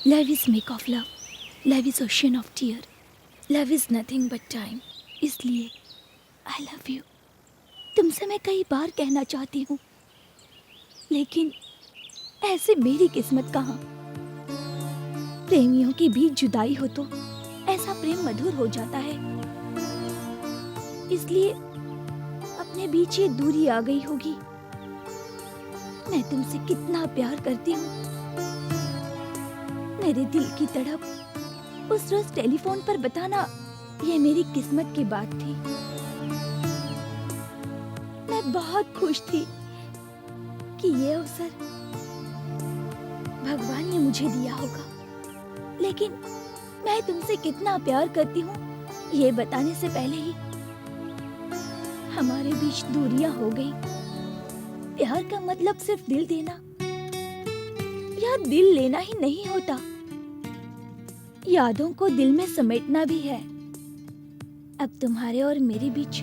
Love is make of love. Love is ocean of tear. Love is nothing but time. इसलिए I love you. तुमसे मैं कई बार कहना चाहती हूँ, लेकिन ऐसे मेरी किस्मत कहाँ। प्रेमियों के बीच जुदाई हो तो ऐसा प्रेम मधुर हो जाता है, इसलिए अपने बीच ये दूरी आ गई होगी। मैं तुमसे कितना प्यार करती हूँ। मेरे दिल की तड़प उस रोज टेलीफोन पर बताना, ये मेरी किस्मत की बात थी। मैं बहुत खुश थी कि ये अवसर भगवान ने मुझे दिया होगा, लेकिन मैं तुमसे कितना प्यार करती हूँ ये बताने से पहले ही हमारे बीच दूरियां हो गई। प्यार का मतलब सिर्फ दिल देना या दिल लेना ही नहीं होता, यादों को दिल में समेटना भी है। अब तुम्हारे और मेरे बीच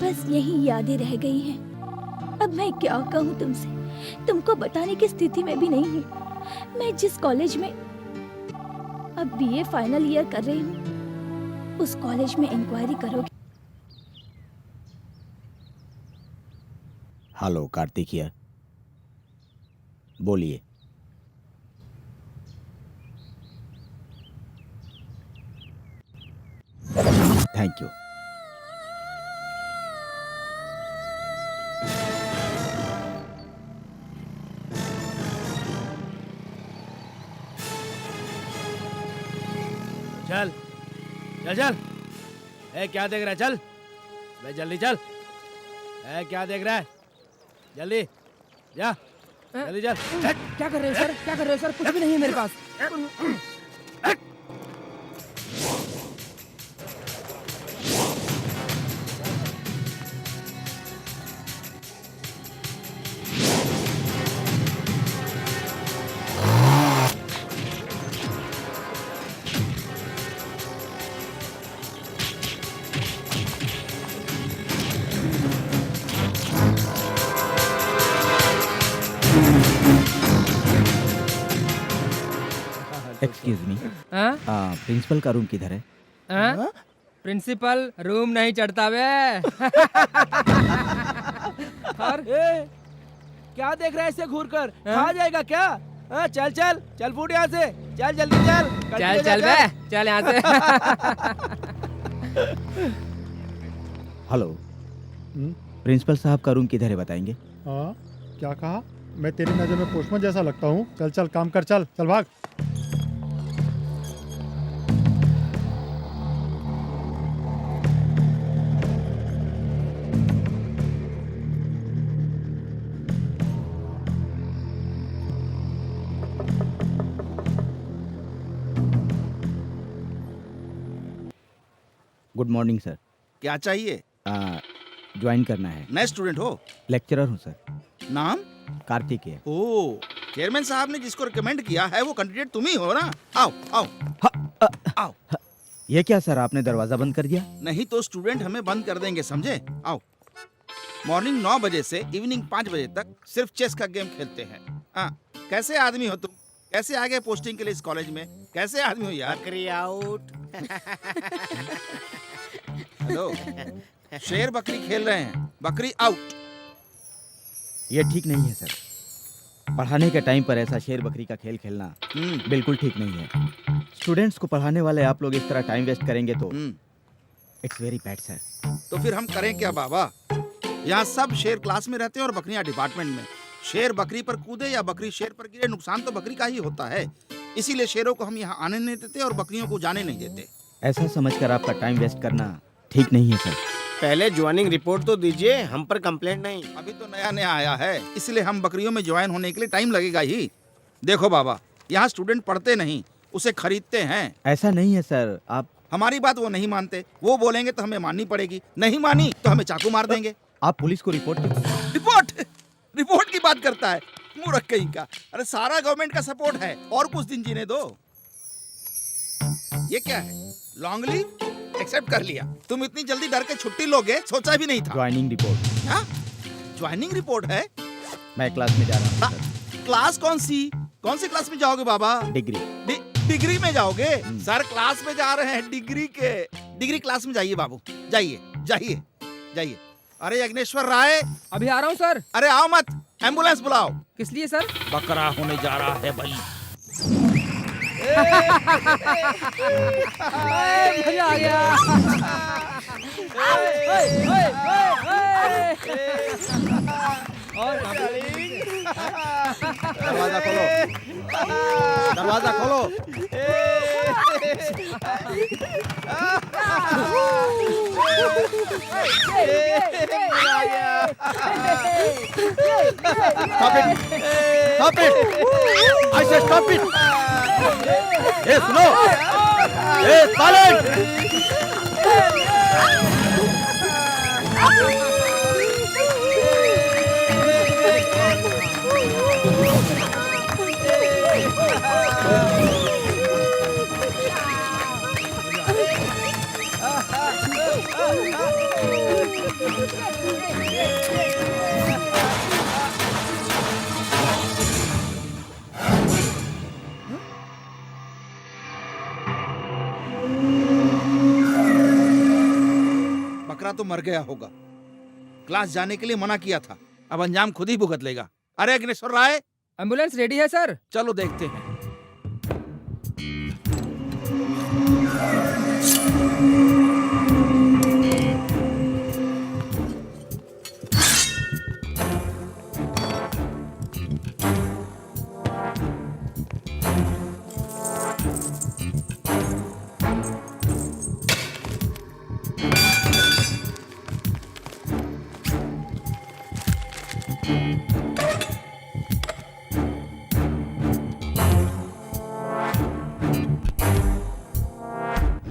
बस यही यादें रह गई हैं। अब मैं क्या कहूँ तुमसे, तुमको बताने की स्थिति में भी नहीं हूँ। मैं जिस कॉलेज में अब बीए फाइनल ईयर कर रही हूँ, उस कॉलेज में इंक्वायरी करोगे। हेलो कार्तिक हियर, बोलिए। Thank you. चल चल चल। ए क्या देख रहा है, चल बे जल्दी चल। ए क्या देख रहा है, जल्दी जा, जल्दी चल। क्या कर रहे हो सर, क्या कर रहे हो सर? कुछ भी नहीं है मेरे पास। एक्सक्यूज मी, प्रिंसिपल का रूम किधर है? प्रिंसिपल रूम नहीं चढ़ता वे। और क्या देख रहा है ऐसे घूर कर, खा जाएगा क्या? चल चल चल, फूट यहाँ से, चल जल्दी चल। चल चल बे, चल यहाँ से। हेलो, प्रिंसिपल साहब का रूम किधर है बताएंगे? हाँ, क्या कहा? मैं तेरी नजर में पोस्टमैन जैसा लगता हूँ? चल चल काम कर, चल चल भाग। Good morning sir. क्या चाहिए? ज्वाइन करना है। नए स्टूडेंट हो? लेक्चरर हूँ सर। नाम? कार्तिक है। ओ, चेयरमैन साहब ने जिसको रिकमेंड किया है वो कैंडिडेट तुम ही हो ना? आओ आओ आओ। ये क्या सर, आपने दरवाजा बंद कर दिया? नहीं तो स्टूडेंट हमें बंद कर देंगे, समझे? आओ। मॉर्निंग 9 बजे से इवनिंग 5 बजे तक सिर्फ चेस का गेम खेलते हैं। कैसे आदमी हो तुम? कैसे आ गए पोस्टिंग के लिए इस कॉलेज में? कैसे आदमी हो यार? बकरी आउट। हेलो, शेर बकरी खेल रहे हैं, बकरी आउट। ये ठीक नहीं है सर। पढ़ाने के टाइम पर ऐसा शेर बकरी का खेल खेलना बिल्कुल ठीक नहीं है। स्टूडेंट्स को पढ़ाने वाले आप लोग इस तरह टाइम वेस्ट करेंगे तो इट्स वेरी बैड सर। तो फिर हम करें क्या बाबा? यहाँ सब शेर क्लास में रहते हैं और बकरियां डिपार्टमेंट में। शेर बकरी पर कूदे या बकरी शेर पर गिरे, नुकसान तो बकरी का ही होता है। इसीलिए शेरों को हम यहाँ आने नहीं देते और बकरियों को जाने नहीं देते। ऐसा समझकर आपका टाइम वेस्ट करना ठीक नहीं है सर। पहले ज्वाइनिंग रिपोर्ट तो दीजिए, हम पर कंप्लेंट नहीं। अभी तो नया नया आया है, इसलिए हम बकरियों में ज्वाइन होने के लिए टाइम लगेगा ही। देखो बाबा, यहाँ स्टूडेंट पढ़ते नहीं, उसे खरीदते हैं। ऐसा नहीं है सर। आप हमारी बात वो नहीं मानते, वो बोलेंगे तो हमें माननी पड़ेगी, नहीं मानी तो हमें चाकू मार देंगे। आप पुलिस को रिपोर्ट रिपोर्ट की बात करता है, मूर्ख कहीं का। अरे सारा गवर्नमेंट का सपोर्ट है, और कुछ दिन जीने दो। ये क्या है? लॉन्ग लीव एक्सेप्ट कर लिया। तुम इतनी जल्दी डर के छुट्टी लोगे सोचा भी नहीं था। Joining report. ज्वाइनिंग रिपोर्ट है? मैं क्लास में जा रहा हूँ सर। क्लास कौन सी? कौन सी क्लास में जाओगे बाबा? डिग्री। डिग्री में जाओगे? सर क्लास में जा रहे हैं डिग्री के। डिग्री क्लास में जाइए बाबू, जाइए जाइए जाइए। अरे यज्ञेश्वर राय, अभी आ रहा हूँ सर। अरे आओ मत, एम्बुलेंस बुलाओ। किस लिए सर? बकरा होने जा रहा है भाई। मजा आ गया। और दरवाजा खोलो, दरवाजा खोलो। Stop it! Stop it! I said stop it! Hey, सुनो! Hey, silent! बकरा तो मर गया होगा। क्लास जाने के लिए मना किया था, अब अंजाम खुद ही भुगत लेगा। अरे यज्ञेश्वर राय, एम्बुलेंस रेडी है सर। चलो देखते हैं।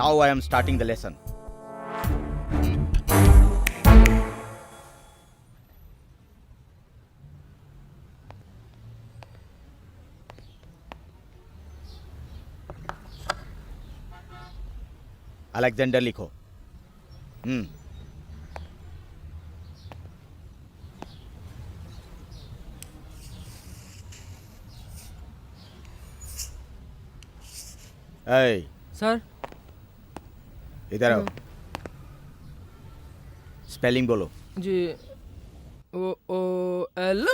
Now I am starting the lesson. Alexander लिखो। Hey, सर इधर आओ। स्पेलिंग बोलो। G O O L.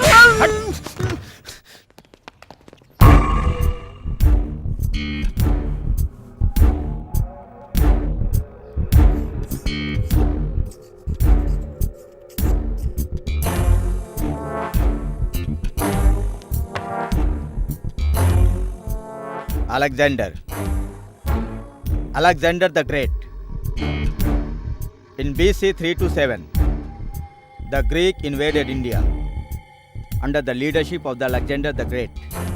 Alexander. Alexander the Great. In BC 327, the Greek invaded India under the leadership of the Alexander the Great,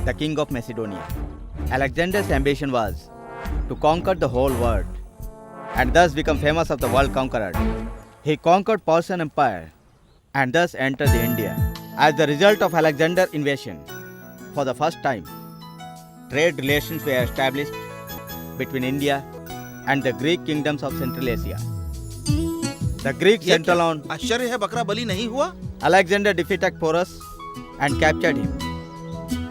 the king of Macedonia. Alexander's ambition was to conquer the whole world and thus become famous of the world conqueror. He conquered Persian Empire and thus entered the India. As the result of Alexander's invasion, for the first time, trade relations were established between India and the Greek kingdoms of Central Asia. The Greeks ये sent क्या along आश्चर्य है, बकरा बलि नहीं हुआ? Alexander defeated Porus and captured him.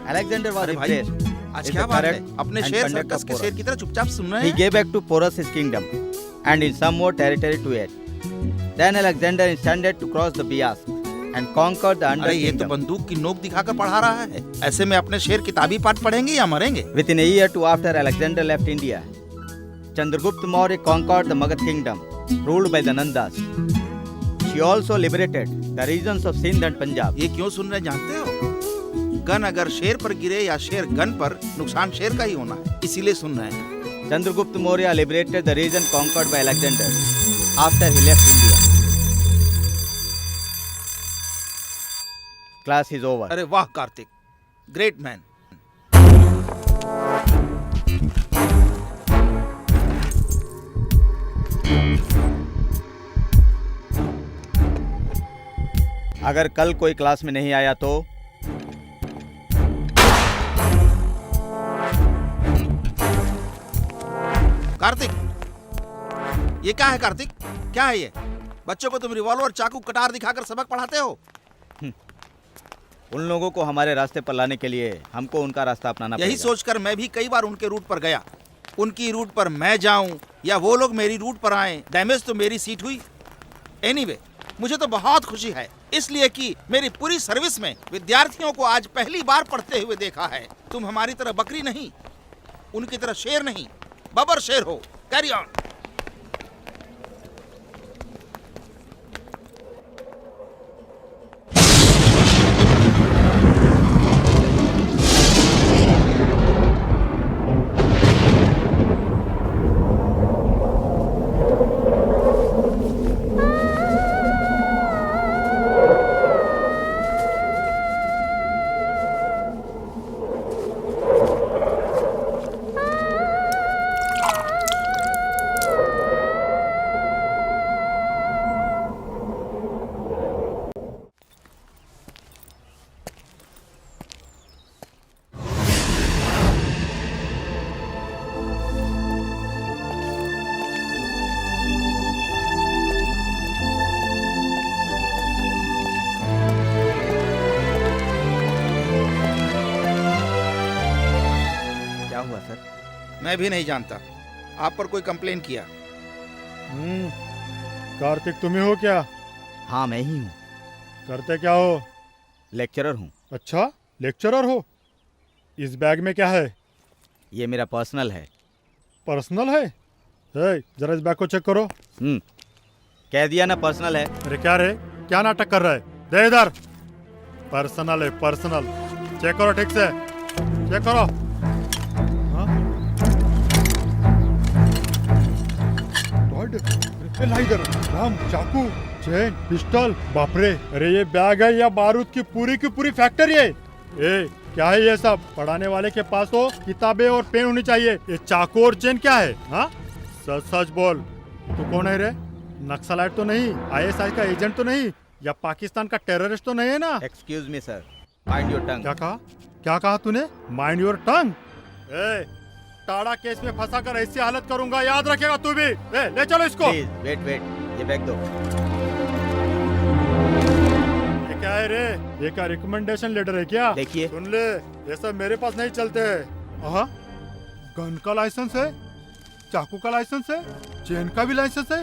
Alexander was अरे भाई, impressed आज with क्या the बात है? courage अपने and शेर conduct सर्कस of के शेर Porus. की तरह चुपचाप सुन रहे He हैं? gave back to Porus his kingdom and in some more territory to it. Then Alexander intended to cross the Bias and conquer the under अरे ये तो kingdom. बंदूक की नोक दिखाकर पढ़ा रहा है। ऐसे में अपने शेर किताबी पाठ पढ़ेंगे या मरेंगे? Within a year to after Alexander left India, Chandragupta Maurya conquered the Magad kingdom, ruled by the Nandas. She also liberated the regions of Sindh and Punjab. ये क्यों सुन रहे जानते हो? गन अगर शेर पर गिरे या शेर गन पर, नुकसान शेर का ही होना है, इसीलिए सुन रहे हैं। Chandragupta Maurya liberated the region conquered by Alexander after he left India. Class is over. अरे वाह कार्तिक, ग्रेट मैन। अगर कल कोई क्लास में नहीं आया तो कार्तिक, ये क्या है कार्तिक? क्या है ये? बच्चों को तुम रिवॉल्वर, चाकू, कटार दिखाकर सबक पढ़ाते हो? उन लोगों को हमारे रास्ते पर लाने के लिए हमको उनका रास्ता अपनाना यही पड़ेगा। सोचकर मैं भी कई बार उनके रूट पर गया। उनकी रूट पर मैं जाऊं या वो लोग मेरी रूट पर आए, डैमेज तो मेरी सीट हुई। एनीवे, मुझे तो बहुत खुशी है, इसलिए कि मेरी पूरी सर्विस में विद्यार्थियों को आज पहली बार पढ़ते हुए देखा है। तुम हमारी तरह बकरी नहीं, उनकी तरह शेर नहीं, बबर शेर हो। Carry on. क्या हुआ सर? मैं भी नहीं जानता, आप पर कोई कंप्लेन किया। कार्तिक तुम्ही हो क्या? हाँ मैं ही हूँ, करते क्या हो? लेक्चरर हूँ। अच्छा, लेक्चरर हो। इस बैग में क्या है? ये मेरा पर्सनल है। पर्सनल है? जरा इस बैग को चेक करो। कह दिया ना पर्सनल है। अरे क्या रे, क्या नाटक कर रहा है? दे इधर। पर्सनल है, पर्सनल। चेक करो ठीक से, चेक करो। हाँ? ला इधर। राम, चाकू, चेन, पिस्टल। बाप रे, अरे ये बैग है या बारूद की पूरी फैक्ट्री है? ए, क्या है ये सब? पढ़ाने वाले के पास तो किताबें और पेन होनी चाहिए। ये चाकू और चेन क्या है? हाँ, सच सच बोल, तू कौन है रे? नक्सलाइट तो नहीं, आईएसआई का एजेंट तो नहीं, या पाकिस्तान का टेररिस्ट तो नहीं है ना? Excuse me sir, mind your tongue. क्या कहा? क्या कहा तूने? Mind your tongue? A, ta-da case में फंसा कर ऐसी हालत करूंगा, याद रखेगा तू भी। ले चलो इसको। प्लीज वेट, ये बैग दो। ये क्या है रे? ये क्या रिकमेंडेशन लेटर है क्या? देखिए। सुन ले, ये सब मेरे पास नहीं चलते हैं। गन का लाइसेंस है, चाकू का लाइसेंस है, चेन का भी लाइसेंस है।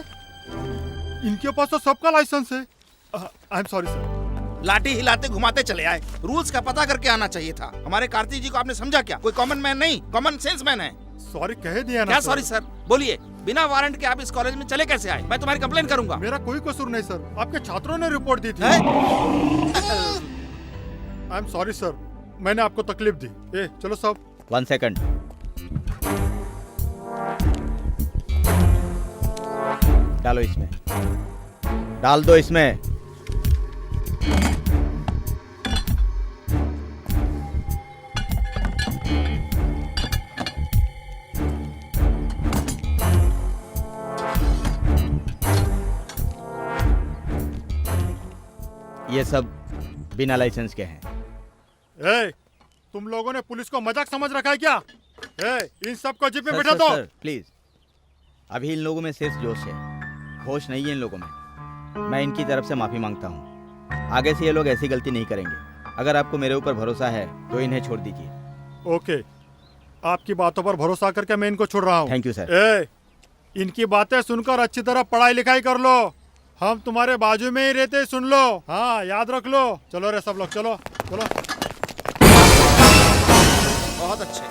इनके पास तो सबका लाइसेंस है। I am sorry sir. लाठी हिलाते घुमाते चले आए। रूल्स का पता करके आना चाहिए था। हमारे कार्तिक जी को आपने समझा क्या? कोई कॉमन मैन नहीं, कॉमन सेंस मैन है। सॉरी कह दिया ना। क्या सॉरी सर? बोलिए, बिना वारंट के आप इस कॉलेज में चले कैसे आए? मैं तुम्हारी कंप्लेन करूंगा। मेरा कोई कसूर नहीं सर, आपके छात्रों ने रिपोर्ट दी थी। हैं? आई एम सॉरी सर, मैंने आपको तकलीफ दी। चलो सब। 1 सेकंड। डालो इसमें, डाल दो इसमें। ये सब बिना लाइसेंस के हैं। तुम लोगों ने पुलिस को मजाक समझ रखा है क्या? इन सबको जीप में बैठा दो। सर प्लीज, अभी इन लोगों में शेष जोश है, होश नहीं है इन लोगों में। मैं इनकी तरफ से माफी मांगता हूँ। आगे से ये लोग ऐसी गलती नहीं करेंगे। अगर आपको मेरे ऊपर भरोसा है तो इन्हें छोड़ दीजिए। ओके, आपकी बातों पर भरोसा करके मैं इनको छोड़ रहा हूँ। Thank you sir. इनकी बातें सुनकर अच्छी तरह पढ़ाई लिखाई कर लो। हम तुम्हारे बाजू में ही रहते, सुन लो। हाँ, याद रख लो। चलो रे सब लोग, चलो चलो। बहुत अच्छे,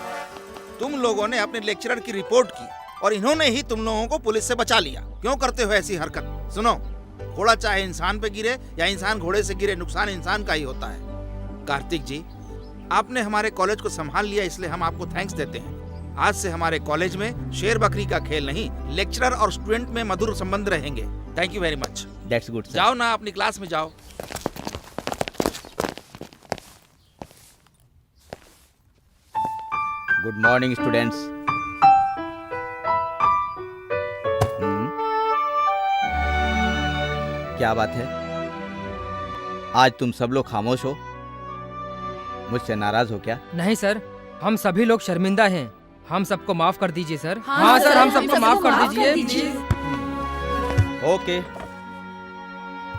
तुम लोगों ने अपने लेक्चरर की रिपोर्ट की और इन्होंने ही तुम लोगों को पुलिस से बचा लिया। क्यों करते हो ऐसी हरकत? सुनो, घोड़ा चाहे इंसान पे गिरे या इंसान घोड़े से गिरे, नुकसान इंसान का ही होता है। कार्तिक जी, आपने हमारे कॉलेज को संभाल लिया, इसलिए हम आपको थैंक्स देते हैं। आज से हमारे कॉलेज में शेर बकरी का खेल नहीं, लेक्चरर और स्टूडेंट में मधुर संबंध रहेंगे। Thank you very much. That's good sir. जाओ ना, अपनी क्लास में जाओ। Good morning students. क्या बात है, आज तुम सब लोग खामोश हो? मुझसे नाराज हो क्या? नहीं सर, हम सभी लोग शर्मिंदा हैं। हम सबको माफ कर दीजिए सर। हाँ सर, हम सबको माफ कर माफ दीजिए कर दीजिए। प्लीज। ओके,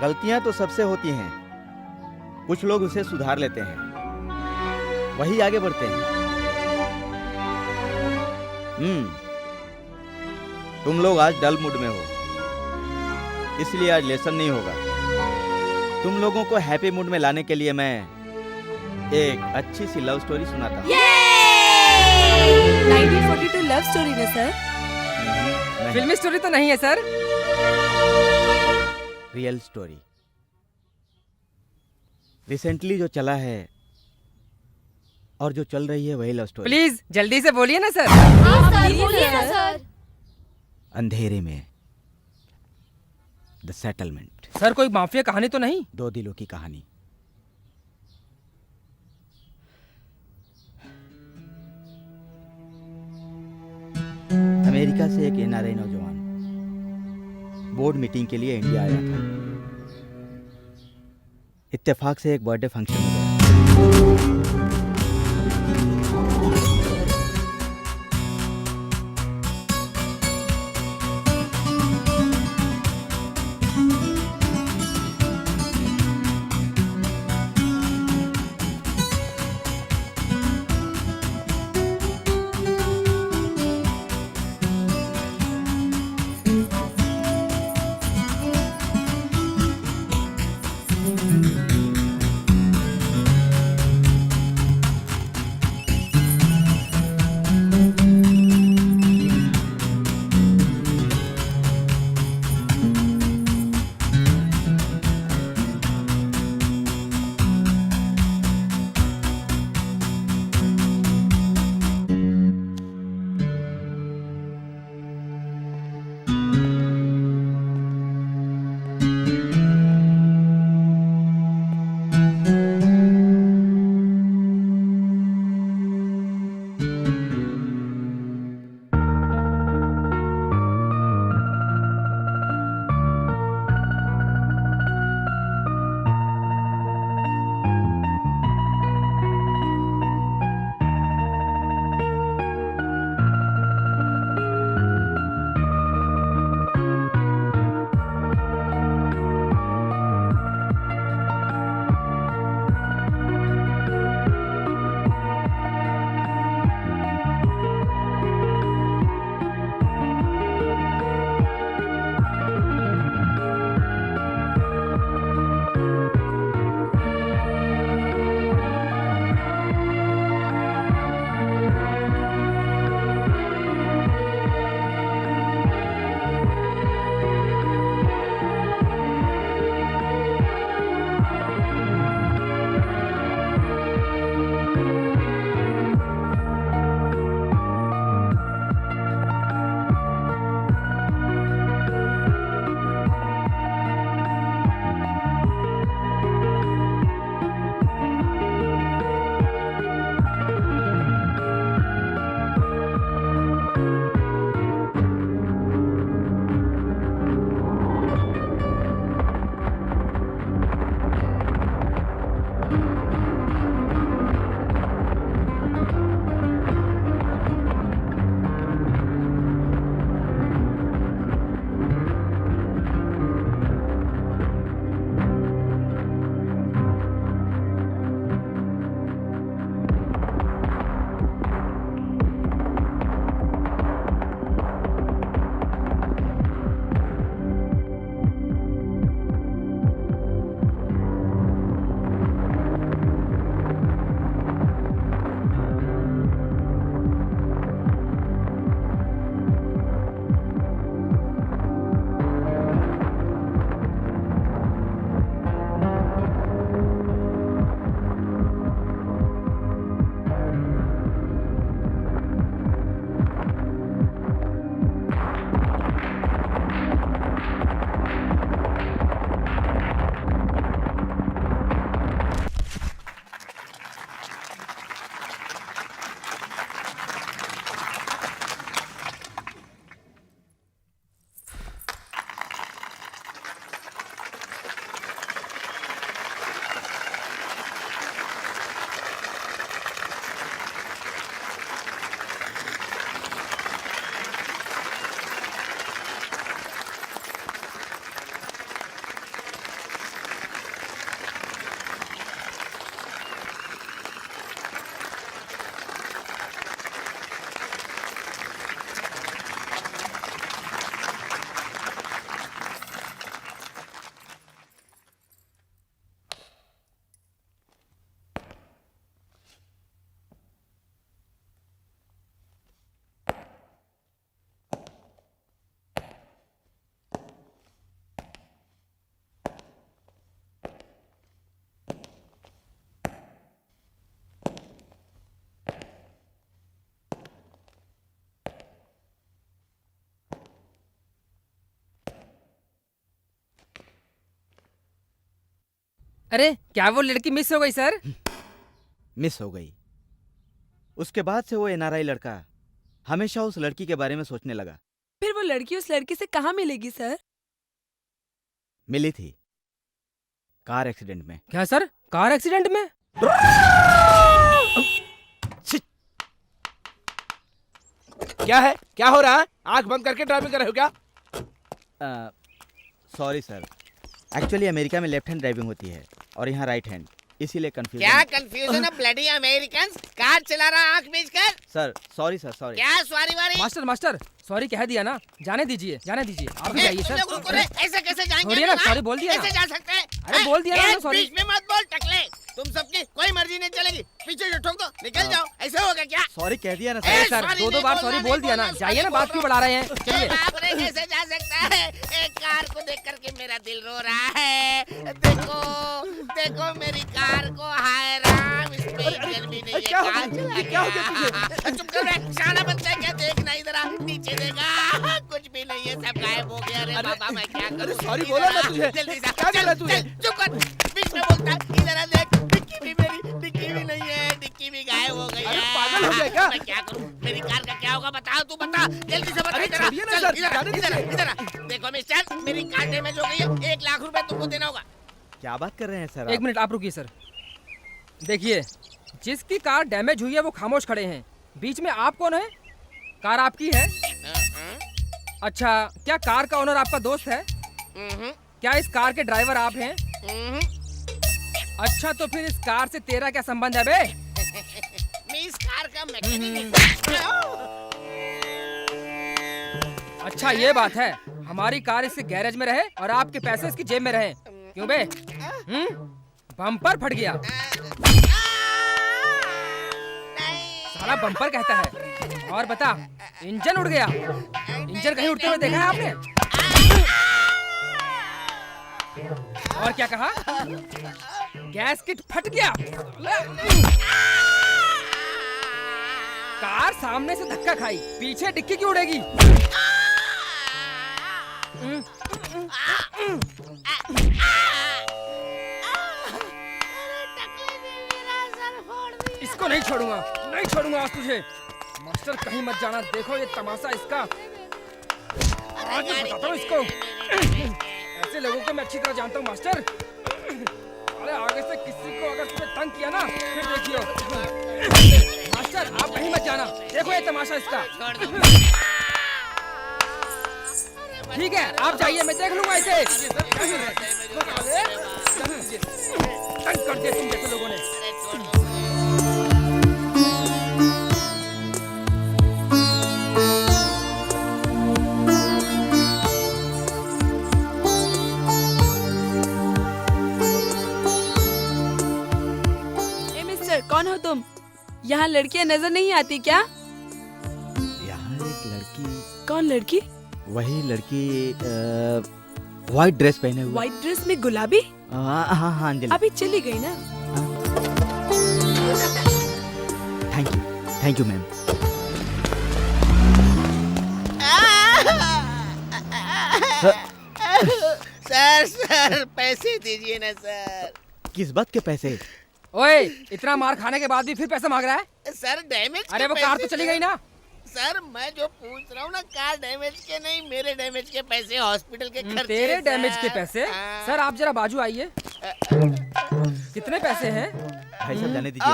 गलतियां तो सबसे होती हैं, कुछ लोग उसे सुधार लेते हैं, वही आगे बढ़ते हैं। तुम लोग आज डल मूड में हो, इसलिए आज लेसन नहीं होगा। तुम लोगों को हैप्पी मूड में लाने के लिए मैं एक अच्छी सी लव स्टोरी सुनाता हूँ। 1942 लव स्टोरी है सर। नहीं, फिल्मी स्टोरी तो नहीं है सर। Real story. रिसेंटली जो चला है और जो चल रही है वही लव स्टोरी। प्लीज जल्दी से बोलिए ना सर। बोलिए ना सर। अंधेरे में द सेटलमेंट। सर कोई माफिया कहानी तो नहीं? दो दिलों की कहानी। अमेरिका से एक एनआरआई नौजवान बोर्ड मीटिंग के लिए इंडिया आया था। इत्तेफाक से एक बर्थडे फंक्शन हो गया। अरे क्या वो लड़की मिस हो गई सर? मिस हो गई। उसके बाद से वो एनआरआई लड़का हमेशा उस लड़की के बारे में सोचने लगा। फिर वो लड़की उस लड़के से कहाँ मिलेगी सर? मिली थी कार एक्सीडेंट में। क्या सर, कार एक्सीडेंट में? क्या है, क्या हो रहा है? आंख बंद करके ड्राइविंग कर रहे हो क्या? सॉरी सर, एक्चुअली अमेरिका में लेफ्ट हैंड ड्राइविंग होती है और यहाँ राइट हैंड, इसीलिए कंफ्यूजन। क्या कंफ्यूजन है ब्लडी अमेरिकन? कार चला रहा आंख बीच कर। Sir sorry sir, sorry. क्या सॉरी वारी? मास्टर सॉरी कह दिया ना, जाने दीजिए आप भी जाइए सर। ऐसे कैसे जाएंगे? छोड़िए ना, सॉरी बोल दिया ना। कैसे जा सकते हैं? अरे बोल दिया ना, सॉरी। बीच में मत बोल टकले, तुम सबकी कोई मर्जी नहीं चलेगी। पीछे से ठोक दो, निकल जाओ। ऐसे होगा क्या? सॉरी कह दिया ना ए, सर। सर sorry दो नहीं बार बोलना, सॉरी नहीं बोल दिया ना, बोलना, जाइए ना, sorry बात क्यों बढ़ा रहे हैं? चलिए। बाप रे, कैसे जा सकता है? एक कार को देख करके मेरा दिल रो रहा है। देखो देखो मेरी कार को, हाय राम, इसमें इंजन भी नहीं है। क्या हो कार गया? चला क्या हो गया? चुप कर रे, शाना बनता है क्या? देखना इधर आ, नीचे देखा, कुछ भी नहीं है, सब गायब हो गया। अरे बाबा मैं क्या करूं? अरे sorry बोला ना तुझे। जल्दी से क्या बोला तुझे? चुप कर, बीच में बोलता है। इधर आ देख, डिक्की भी मेरी, डिक्की भी नहीं है, डिक्की भी गायब हो गई है। अरे पागल हो गया क्या? मैं क्या करूं? मेरी कार का क्या होगा? बताओ, तू बता, जल्दी से बता। अरे इधर आ, छोड़िए ना चल, सर, इधर आ, जाने इधर आ, दीजिए। इधर आ। देखो मिस्टर, मेरी कार डैमेज हो गई है, 1 लाख रुपए तुमको देना होगा। क्या बात कर रहे हैं सर? एक मिनट आप रुकिए सर। देखिए, जिसकी कार डैमेज हुई है वो खामोश खड़े हैं, बीच में आप कौन है? कार आपकी है? अच्छा, क्या कार का ओनर आपका दोस्त है? क्या इस कार के ड्राइवर आप हैं? अच्छा, तो फिर इस कार से तेरा क्या संबंध है बे? मैं इस कार का मैकेनिक। अच्छा ये बात है, हमारी कार इसके गैरेज में रहे और आपके पैसे इसकी जेब में रहे। क्यों बे? बम्पर फट गया। साला बम्पर कहता है। और बता, इंजन उड़ गया। इंजन कहीं उड़ते हुए देखा है आपने? और क्या कहा? गैस किट फट गया। कार सामने से धक्का खाई, पीछे डिक्की क्यों उड़ेगी? इसको नहीं छोड़ूंगा, नहीं छोड़ूंगा आज तुझे। मास्टर कहीं मत जाना, देखो ये तमाशा इसका। आज मैं बताता हूँ इसको। ऐसे लोगों को मैं अच्छी तरह जानता हूँ मास्टर। अरे आगे से किसी को अगर तुम्हें तंग किया ना, फिर देखियो। मास्टर आप कहीं मत जाना, देखो ये तमाशा इसका। ठीक है, आप जाइए, मैं देख लूंगा इसे। तंग कर दिया तुम जैसे लोगों ने। ए मिस्टर, कौन हो तुम? यहाँ लड़कियाँ नजर नहीं आती क्या? यहाँ एक लड़की। कौन लड़की? वही लड़की व्हाइट ड्रेस पहने हुए। व्हाइट ड्रेस में गुलाबी? हाँ हाँ हाँ अंजलि। अभी चली गई ना? Thank you ma'am. सर पैसे दीजिए ना सर। किस बात के पैसे? ओए, इतना मार खाने के बाद भी फिर पैसा मांग रहा है? Sir damage. अरे वो कार तो चली गई ना। सर मैं जो पूछ रहा हूँ ना, कार डैमेज के नहीं, मेरे डैमेज के पैसे, हॉस्पिटल के खर्चे। तेरे सर। डैमेज के पैसे? हाँ। सर आप जरा बाजू आइए। कितने पैसे हैं? भाई साहब जाने दीजिए।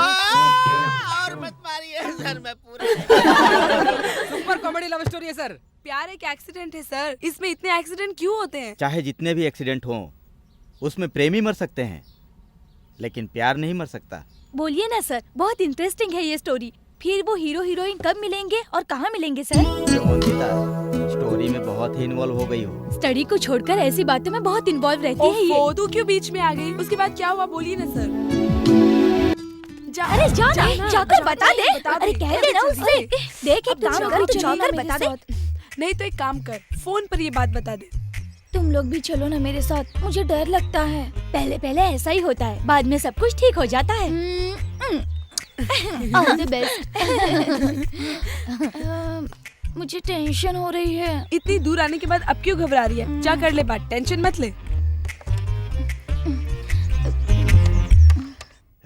और मत मारिए सर, मैं पूरा। सुपर कॉमेडी लव स्टोरी है सर। प्यार एक एक्सीडेंट है सर, इसमें इतने एक्सीडेंट क्यों होते हैं? चाहे जितने भी एक्सीडेंट हों, उसमें प्रेमी मर सकते हैं, लेकिन प्यार नहीं मर सकता। बोलिए ना सर, बहुत इंटरेस्टिंग है ये स्टोरी। फिर वो हीरो हीरोइन कब मिलेंगे और कहाँ मिलेंगे सर? स्टोरी में बहुत ही इन्वॉल्व हो गई हो। स्टडी को छोड़कर ऐसी बातों में बहुत इन्वॉल्व रहती है ये। तू क्यों बीच में आ गई? उसके बाद क्या हुआ बोलिए ना सर। अरे जा ना, जाकर बता दे। अरे कह दे ना उससे। देख एक काम कर, तू जाकर बता दे। नहीं तो एक काम कर, फोन पर ये बात बता दे। तुम लोग भी चलो ना मेरे साथ, मुझे डर लगता है। पहले पहले ऐसा ही होता है, बाद में सब कुछ ठीक हो जाता है। All the best. मुझे टेंशन हो रही है। इतनी दूर आने के बाद अब क्यों घबरा रही है? जा कर ले बात, टेंशन मत ले।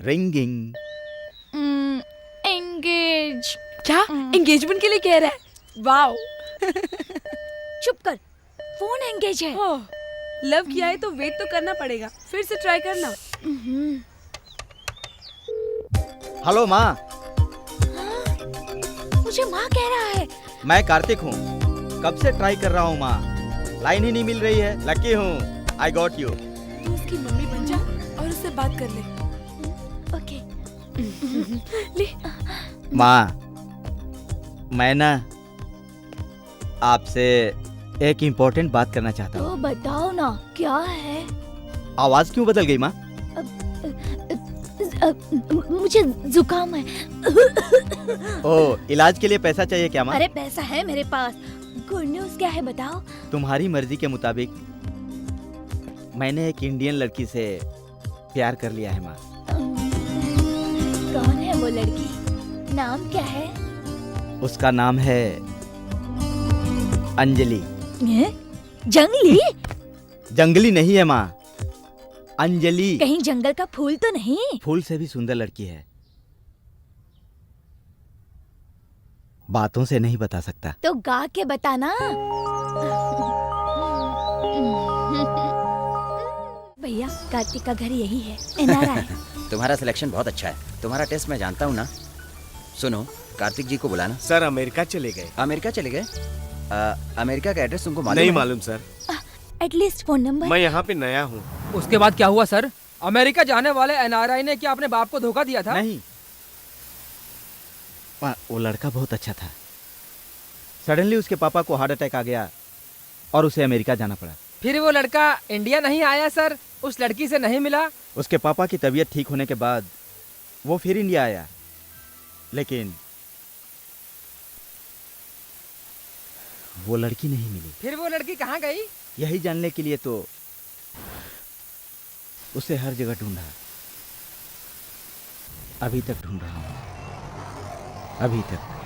रिंगिंग। एंगेज। क्या एंगेजमेंट के लिए कह रहा है? वाओ। चुप कर, फोन एंगेज है। ओह, लव किया है तो वेट तो करना पड़ेगा। फिर से ट्राई करना। हेलो माँ। मुझे माँ कह रहा है। मैं कार्तिक हूँ, कब से ट्राई कर रहा हूँ माँ, लाइन ही नहीं मिल रही है। लकी हूँ, आई गॉट यू। तू उसकी मम्मी बन जा और उससे बात कर ले। ओके। ले। माँ, मैं ना आपसे एक इम्पोर्टेंट बात करना चाहता तो हूँ। बताओ ना, क्या है? आवाज क्यों बदल गई माँ? मुझे जुकाम है। ओह, इलाज के लिए पैसा चाहिए क्या माँ? अरे पैसा है मेरे पास। गुड न्यूज क्या है बताओ? तुम्हारी मर्जी के मुताबिक मैंने एक इंडियन लड़की से प्यार कर लिया है माँ। कौन है वो लड़की? नाम क्या है? उसका नाम है अंजलि। जंगली? जंगली नहीं है माँ, अंजलि। कहीं जंगल का फूल तो नहीं? फूल से भी सुंदर लड़की है, बातों से नहीं बता सकता। तो गा के बताना। भैया, कार्तिक का घर यही है, एनआरआई। तुम्हारा सिलेक्शन बहुत अच्छा है। तुम्हारा टेस्ट मैं जानता हूँ ना। सुनो, कार्तिक जी को बुलाना। सर अमेरिका चले गए। अमेरिका चले गए? अमेरिका का एड्रेस तुमको मालूम नहीं है? मालूम सर, एटलीस्ट फोन नंबर। मैं यहाँ पे नया हूँ। उसके बाद क्या हुआ सर? अमेरिका जाने वाले एनआरआई ने क्या अपने बाप को धोखा दिया था? नहीं, वो लड़का बहुत अच्छा था। सडनली उसके पापा को हार्ट अटैक आ गया और उसे अमेरिका जाना पड़ा। फिर वो लड़का इंडिया नहीं आया सर? उस लड़की से नहीं मिला? उसके पापा की तबीयत ठीक होने के बाद वो फिर इंडिया आया, लेकिन वो लड़की नहीं मिली। फिर वो लड़की कहाँ गई? यही जानने के लिए तो उसे हर जगह ढूंढा, अभी तक ढूंढ रहा हूँ, अभी तक।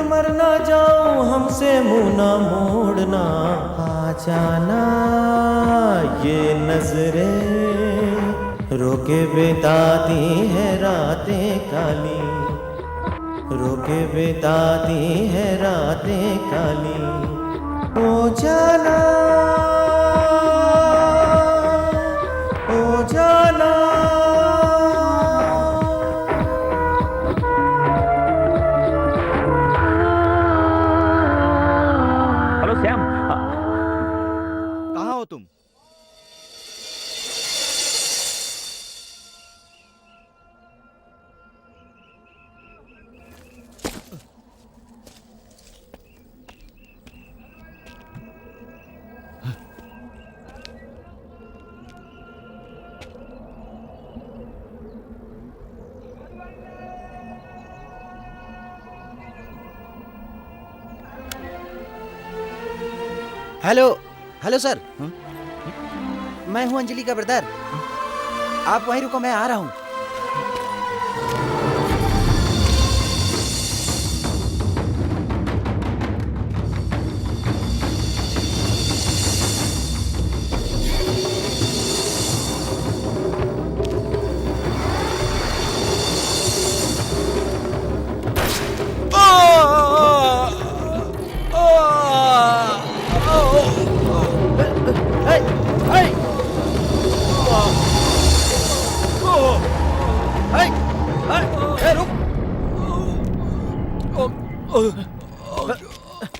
मर ना जाऊं हमसे मुंह ना मोड़ना, आ जाना ये नजरें रोके बिताती है रातें काली, रोके बिताती है रातें काली। ओ जाना, ओ जाना। हेलो श्याम, कहाँ हो तुम? हेलो हेलो सर, मैं हूँ अंजलि का ब्रदर। आप वहीं रुको, मैं आ रहा हूँ।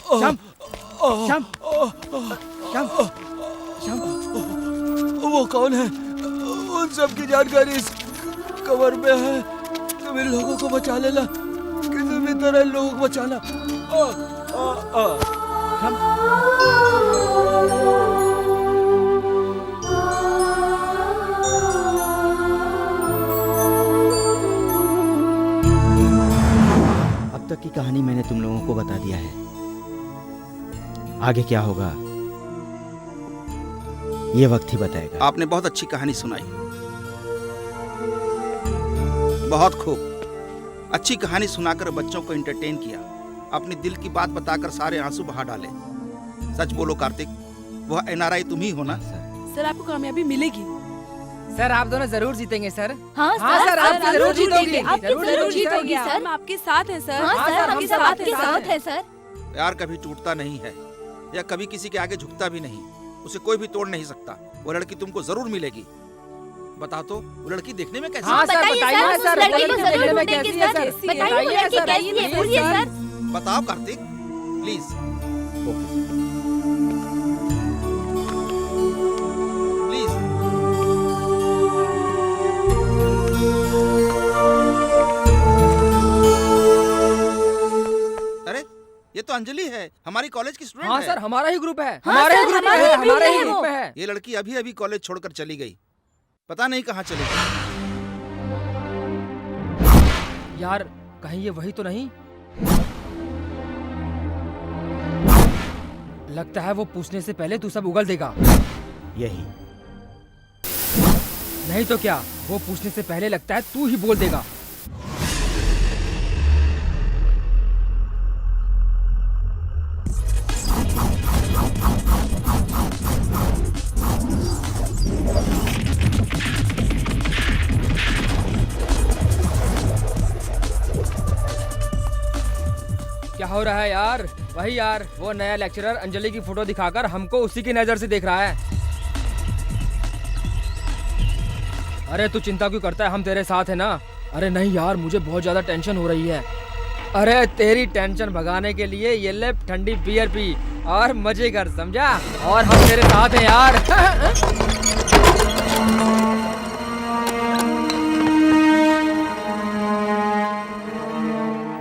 श्याम, श्याम, श्याम, श्याम, वो कौन है? उन सब की जानकारी इस कवर में है। तुम इन लोगों को बचा लेना, किसी भी तरह इन लोगों को बचाना। अब तक की कहानी मैंने तुम लोगों को बता दिया है। आगे क्या होगा ये वक्त ही बताएगा। आपने बहुत अच्छी कहानी सुनाई, बहुत खूब। अच्छी कहानी सुनाकर बच्चों को एंटरटेन किया, अपने दिल की बात बताकर सारे आंसू बहा डाले। सच बोलो कार्तिक, वह एनआरआई तुम ही हो ना? सर आपको कामयाबी मिलेगी। सर आप दोनों जरूर जीतेंगे सर। हाँ सर, आप जरूर जीतोगे। आप जरूर जीतोगे सर, सर। हम आपके साथ हैं सर। हाँ सर, हम सब आपके साथ हैं सर। प्यार कभी टूटता नहीं है या कभी किसी के आगे झुकता भी नहीं, उसे कोई भी तोड़ नहीं सकता। वो लड़की तुमको जरूर मिलेगी। बता तो, वो लड़की देखने में कैसी है? हाँ सर, बताइए ना सर, उस लड़की को देखने जरूर में ढूंढेंगे कैसी है सर। सर? बताइए वो लड़की कैसी है, बोलिए सर। बताओ कार्तिक, प्लीज। प्लीज। अरे ये तो अंजलि है, हमारी कॉलेज की स्टूडेंट हाँ है। सर, हमारा ही ग्रुप है। हाँ हमारे सर, ही ग्रुप में हमारे है, ही हमारे ही ग्रुप ग्रुप में में है। ये लड़की अभी अभी कॉलेज छोड़कर चली गई, पता नहीं कहाँ चली गई। यार कहीं ये वही तो नहीं? लगता है वो पूछने से पहले तू सब उगल देगा। यही नहीं तो क्या, वो पूछने से पहले लगता है तू ही बोल देगा। क्या हो रहा है यार? वही यार, वो नया लेक्चरर अंजलि की फोटो दिखाकर हमको उसी की नजर से देख रहा है। अरे तू चिंता क्यों करता है, हम तेरे साथ है ना। अरे नहीं यार, मुझे बहुत ज्यादा टेंशन हो रही है। अरे तेरी टेंशन भगाने के लिए ये ले ठंडी बियर पी और मजे कर, समझा? और हम तेरे साथ हैं यार।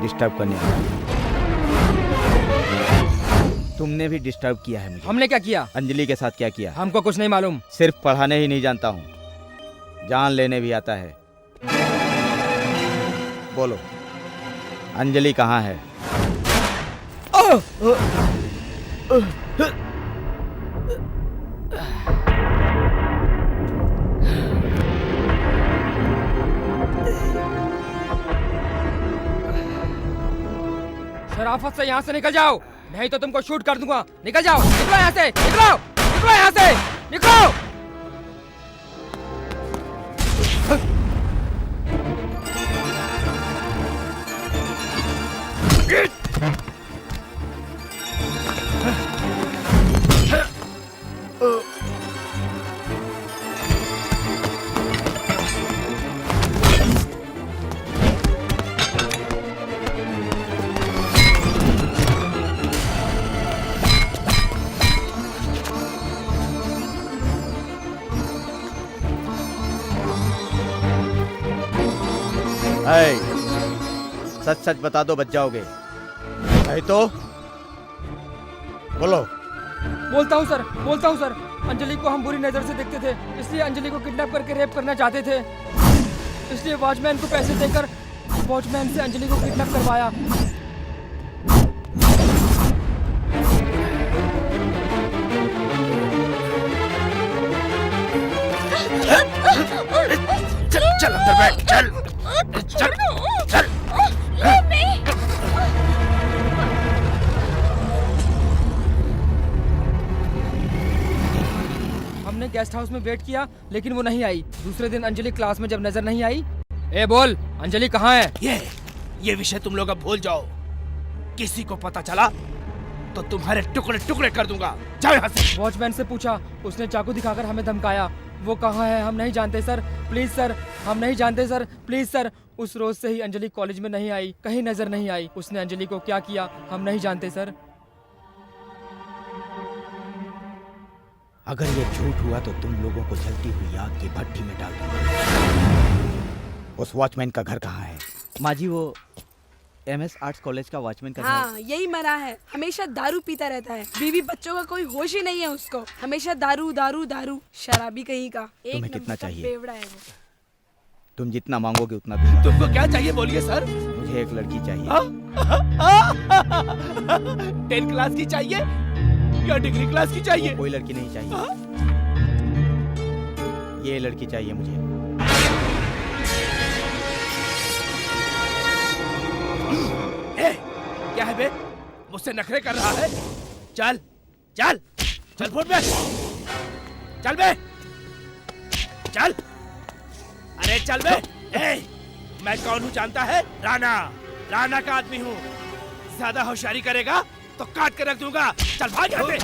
डिस्टर्ब करने आया। तुमने भी डिस्टर्ब किया है मुझे। हमने क्या किया? अंजलि के साथ क्या किया? हमको कुछ नहीं मालूम। सिर्फ पढ़ाने ही नहीं जानता हूँ, जान लेने भी आता है। बोलो, अंजलि कहाँ है? सर शराफत से यहाँ से निकल जाओ, नहीं तो तुमको शूट कर दूंगा। निकल जाओ, निकलो यहाँ से, निकलो, निकलो यहाँ से, निकलो। सच सच बता दो, बच जाओगे। नहीं तो बोलो। बोलता हूँ सर, बोलता हूँ सर। अंजलि को हम बुरी नजर से देखते थे, इसलिए अंजलि को किडनैप करके रेप करना चाहते थे। इसलिए वॉचमैन को पैसे देकर वॉचमैन से अंजलि को किडनैप करवाया। चल अंदर बैठ, चल चल चल। हमने गेस्ट हाउस में वेट किया, लेकिन वो नहीं आई। दूसरे दिन अंजलि क्लास में जब नजर नहीं आई, ए बोल अंजलि कहाँ है? ये विषय तुम लोग अब भूल जाओ। किसी को पता चला तो तुम्हारे टुकड़े टुकड़े कर दूंगा। जाओ यहाँ से। वॉचमैन से पूछा, उसने चाकू दिखाकर हमें धमकाया। वो कहाँ है हम नहीं जानते सर, प्लीज सर, हम नहीं जानते सर, प्लीज सर। उस रोज से ही अंजलि कॉलेज में नहीं आई, कहीं नजर नहीं आई। उसने अंजलि को क्या किया हम नहीं जानते सर। अगर ये झूठ हुआ तो तुम लोगों को जलती हुई आग की भट्टी में डाल दूंगा। उस वॉचमैन का घर कहाँ है? माँ जी, वो MS आर्ट्स कॉलेज का वॉचमैन का हाँ, यही मरा है। हमेशा दारू पीता रहता है, बीवी बच्चों का कोई होश ही नहीं है उसको। हमेशा दारू दारू दारू, शराबी कहीं का। तुम्हें कितना चाहिए? बेवड़ा है वो। तुम जितना मांगोगे उतना दूंगा। तुमको क्या चाहिए बोलिए सर? मुझे एक लड़की चाहिए। 10 क्लास की चाहिए या डिग्री क्लास की चाहिए? कोई लड़की नहीं चाहिए। ये लड़की चाहिए मुझे। क्या है बे? मुझसे नखरे कर रहा है? चल चल चल फुट बे, चल बे, चल। अरे चल बे। मैं कौन हूँ जानता है? राणा, राणा का आदमी हूँ। ज्यादा होशियारी करेगा तो काट के रख दूंगा। चल भाग यहाँ से।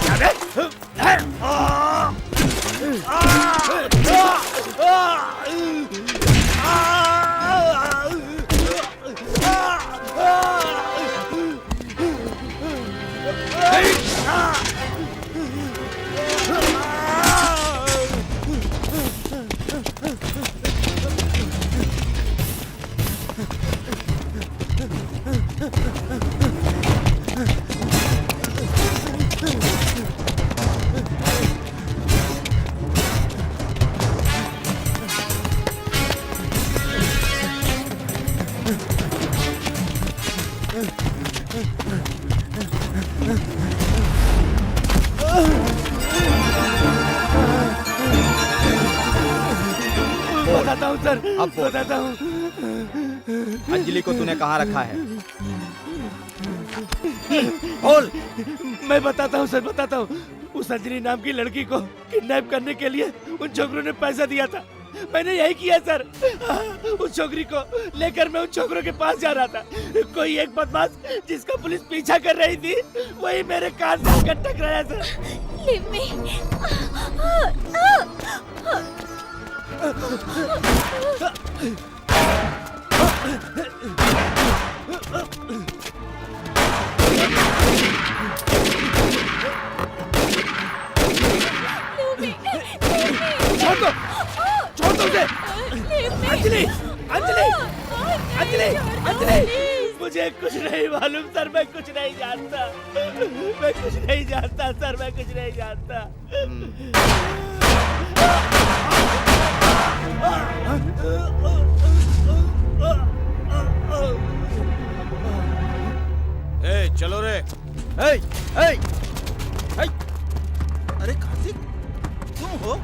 क्या बे? बताता हूँ सर, अब बोल। बताता हूँ। अंजलि को तूने कहाँ रखा है? बोल। मैं बताता हूँ सर, बताता हूँ। उस अंजलि नाम की लड़की को किडनैप करने के लिए उन छोकरों ने पैसा दिया था। मैंने यही किया सर। उस छोकरी को लेकर मैं उन छोकरों के पास जा रहा था। कोई एक बदमाश जिसका पुलिस पीछा कर रही थी, वही मेरे कान से आकर टकराया सर। Leave me. छोड़ दो, छोड़ दो उसे। अंजलि, अंजलि, अंजलि, अंजलि, मुझे कुछ नहीं मालूम सर, मैं कुछ नहीं जानता, मैं कुछ नहीं जानता सर, मैं कुछ नहीं जानता। ए, चलो रे। ए, ए, ए। अरे कार्तिक, तुम हो?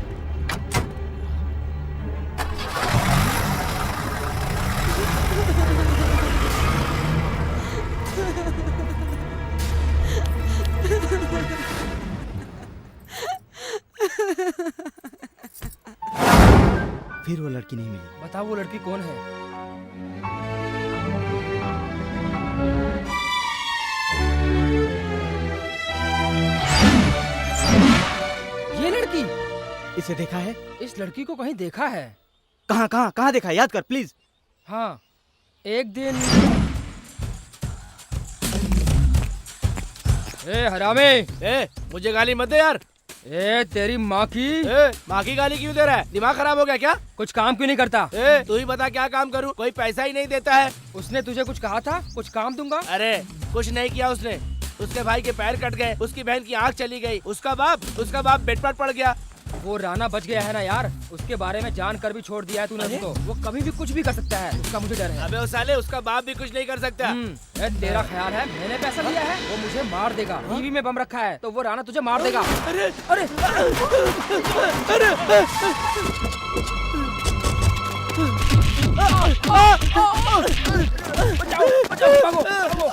फिर वो लड़की नहीं मिली। बताओ वो लड़की कौन है? ये लड़की? इसे देखा है? इस लड़की को कहीं देखा है। कहाँ कहाँ कहाँ देखा? याद कर प्लीज। हाँ, एक दिन। ए हरामी! ए, मुझे गाली मत दे यार। ए तेरी माँ की! ए, माँ की गाली क्यों दे रहा है? दिमाग खराब हो गया क्या? कुछ काम क्यों नहीं करता? ए, तू ही बता क्या काम करूँ? कोई पैसा ही नहीं देता है। उसने तुझे कुछ कहा था? कुछ काम दूंगा? अरे कुछ नहीं किया उसने। उसके भाई के पैर कट गए, उसकी बहन की आंख चली गई, उसका बाप बेड पर पड़ गया। वो राणा बच गया है ना यार, उसके बारे में जानकर भी छोड़ दिया है तूने उसको। वो कभी भी कुछ भी कर सकता है, उसका मुझे डर है। अबे वो साले, उसका बाप भी कुछ नहीं कर सकता। तेरा ख्याल है मैंने पैसा दिया है? वो मुझे मार देगा। टीवी में बम रखा है तो वो राणा तुझे मार देगा। अरे अरे बचाओ बचाओ, भागो भागो।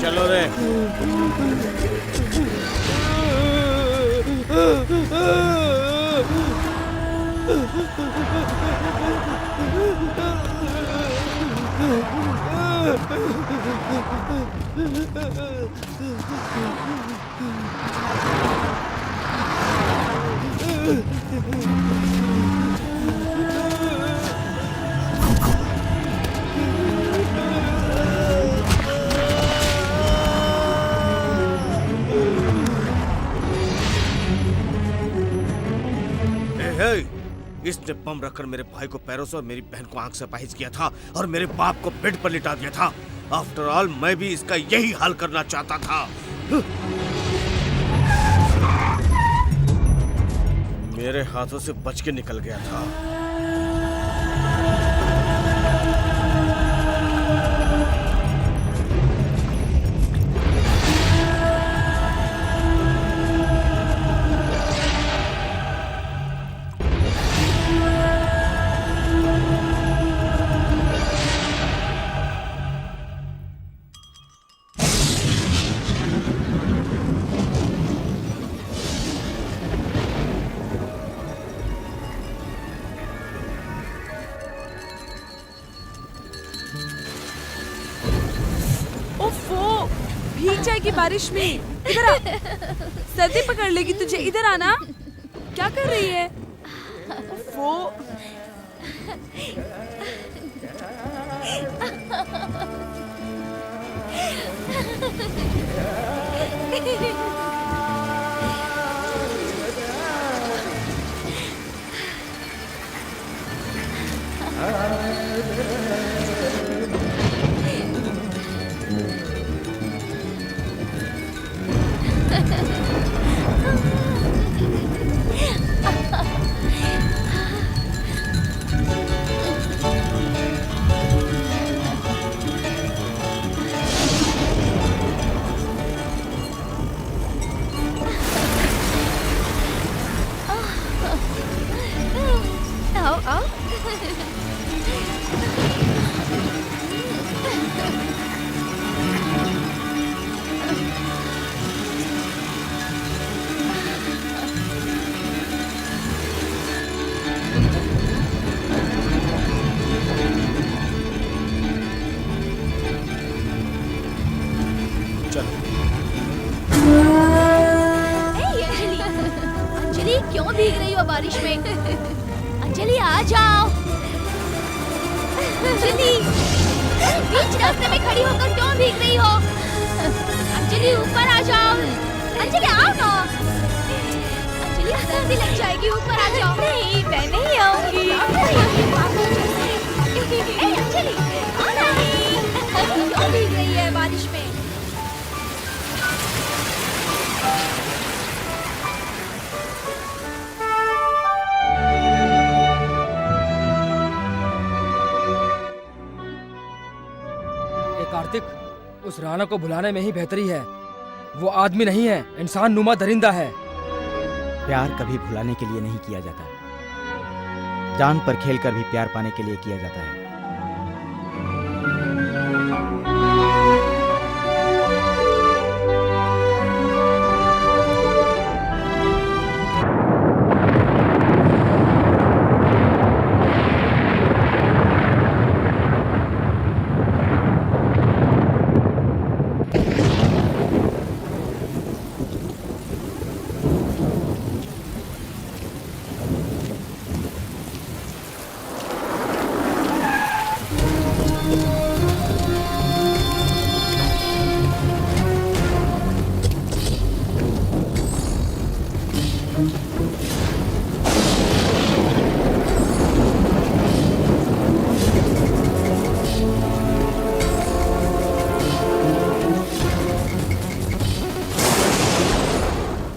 चलो रे। इसने बम रखकर मेरे भाई को पैरों से और मेरी बहन को आंख से अपाहिज किया था और मेरे बाप को बेड पर लिटा दिया था। आफ्टर ऑल मैं भी इसका यही हाल करना चाहता था। मेरे हाथों से बच के निकल गया था। भीग जाएगी बारिश में। इधर आ, सर्दी पकड़ लेगी तुझे। इधर आना। क्या कर रही है? वो क्यों भीग रही हो बारिश में? अंजलि आ जाओ। अंजलि, बीच रास्ते में खड़ी होकर क्यों भीग रही हो? अंजलि ऊपर आ जाओ। अंजलि आओ ना। अंजलि सर्दी लग जाएगी, ऊपर आ जाओ। नहीं, मैं नहीं आऊंगी। अंजलि आओ ना। क्यों भीग रही है बारिश में? कार्तिक, उस राणा को भुलाने में ही बेहतरी है। वो आदमी नहीं है, इंसान नुमा दरिंदा है। प्यार कभी भुलाने के लिए नहीं किया जाता, जान पर खेल कर भी प्यार पाने के लिए किया जाता है।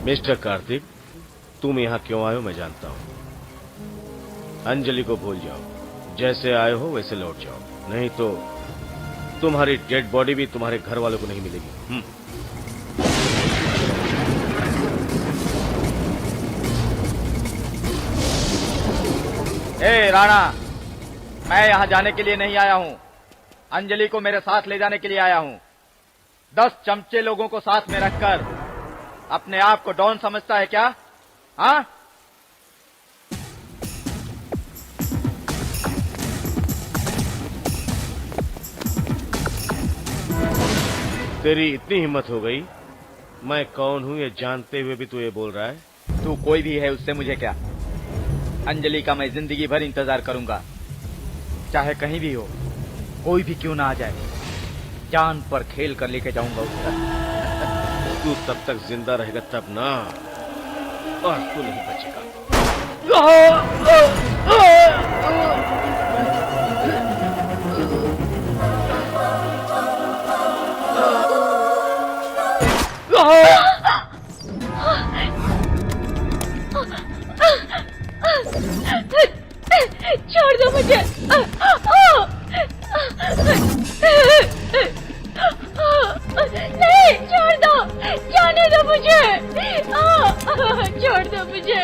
मिस्टर कार्तिक, तुम यहाँ क्यों आए हो मैं जानता हूँ। अंजलि को भूल जाओ, जैसे आए हो वैसे लौट जाओ, नहीं तो तुम्हारी डेड बॉडी भी तुम्हारे घर वालों को नहीं मिलेगी। ए राणा, मैं यहाँ जाने के लिए नहीं आया हूँ, अंजलि को मेरे साथ ले जाने के लिए आया हूँ। 10 चमचे लोगों को साथ में रखकर अपने आप को डॉन समझता है क्या? हाँ? तेरी इतनी हिम्मत हो गई, मैं कौन हूँ ये जानते हुए भी तू ये बोल रहा है? तू कोई भी है, उससे मुझे क्या। अंजलि का मैं जिंदगी भर इंतजार करूंगा, चाहे कहीं भी हो, कोई भी क्यों ना आ जाए, जान पर खेल कर लेके जाऊंगा उसका। तू तब तक जिंदा रहेगा तब ना, और तू नहीं बचेगा। छोड़ दो मुझे। नहीं, छोड़ दो, जाने दो मुझे। छोड़ दो मुझे,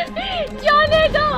जाने दो।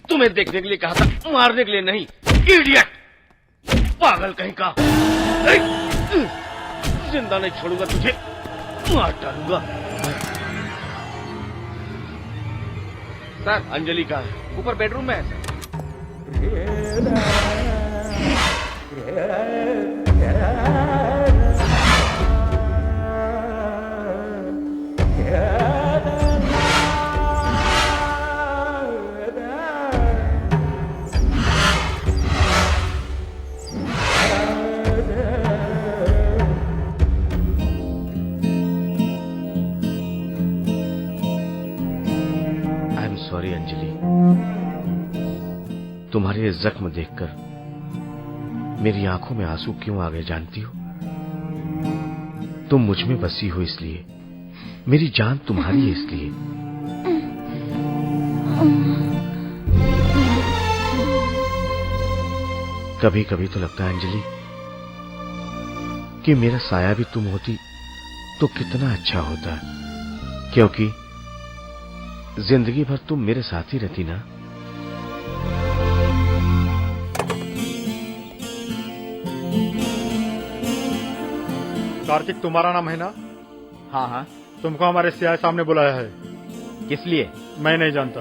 तुम्हें देखने के लिए कहा था, मारने के लिए नहीं। इडियट, पागल कहीं का। जिंदा नहीं छोड़ूंगा तुझे, मार डालूंगा। सर, अंजलि का ऊपर बेडरूम में है सर। सॉरी अंजलि, तुम्हारे ये जख्म देखकर मेरी आंखों में आंसू क्यों आ गए जानती हो? तुम मुझ में बसी हो इसलिए, मेरी जान तुम्हारी है इसलिए। कभी कभी तो लगता है अंजलि कि मेरा साया भी तुम होती तो कितना अच्छा होता, क्योंकि जिंदगी भर तुम मेरे साथ ही रहती ना। कार्तिक तुम्हारा नाम है ना? हाँ हाँ। तुमको हमारे सीआई सामने बुलाया है। किस लिए? मैं नहीं जानता।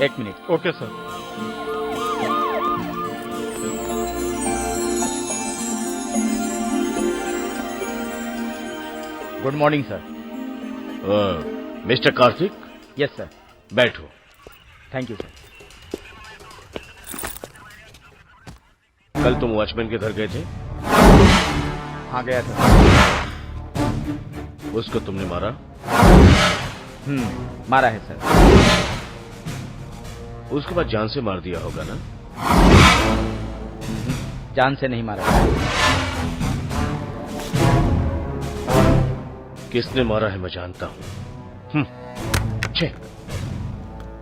एक minute. Okay sir. Good morning sir. Mister Karthik. Yes sir. बैठो। Thank you sir. कल तुम वॉचमैन के घर गए थे? हाँ गया था। उसको तुमने मारा? मारा है सर। उसके बाद जान से मार दिया होगा ना? जान से नहीं मारा। किसने मारा है मैं जानता हूं। छे,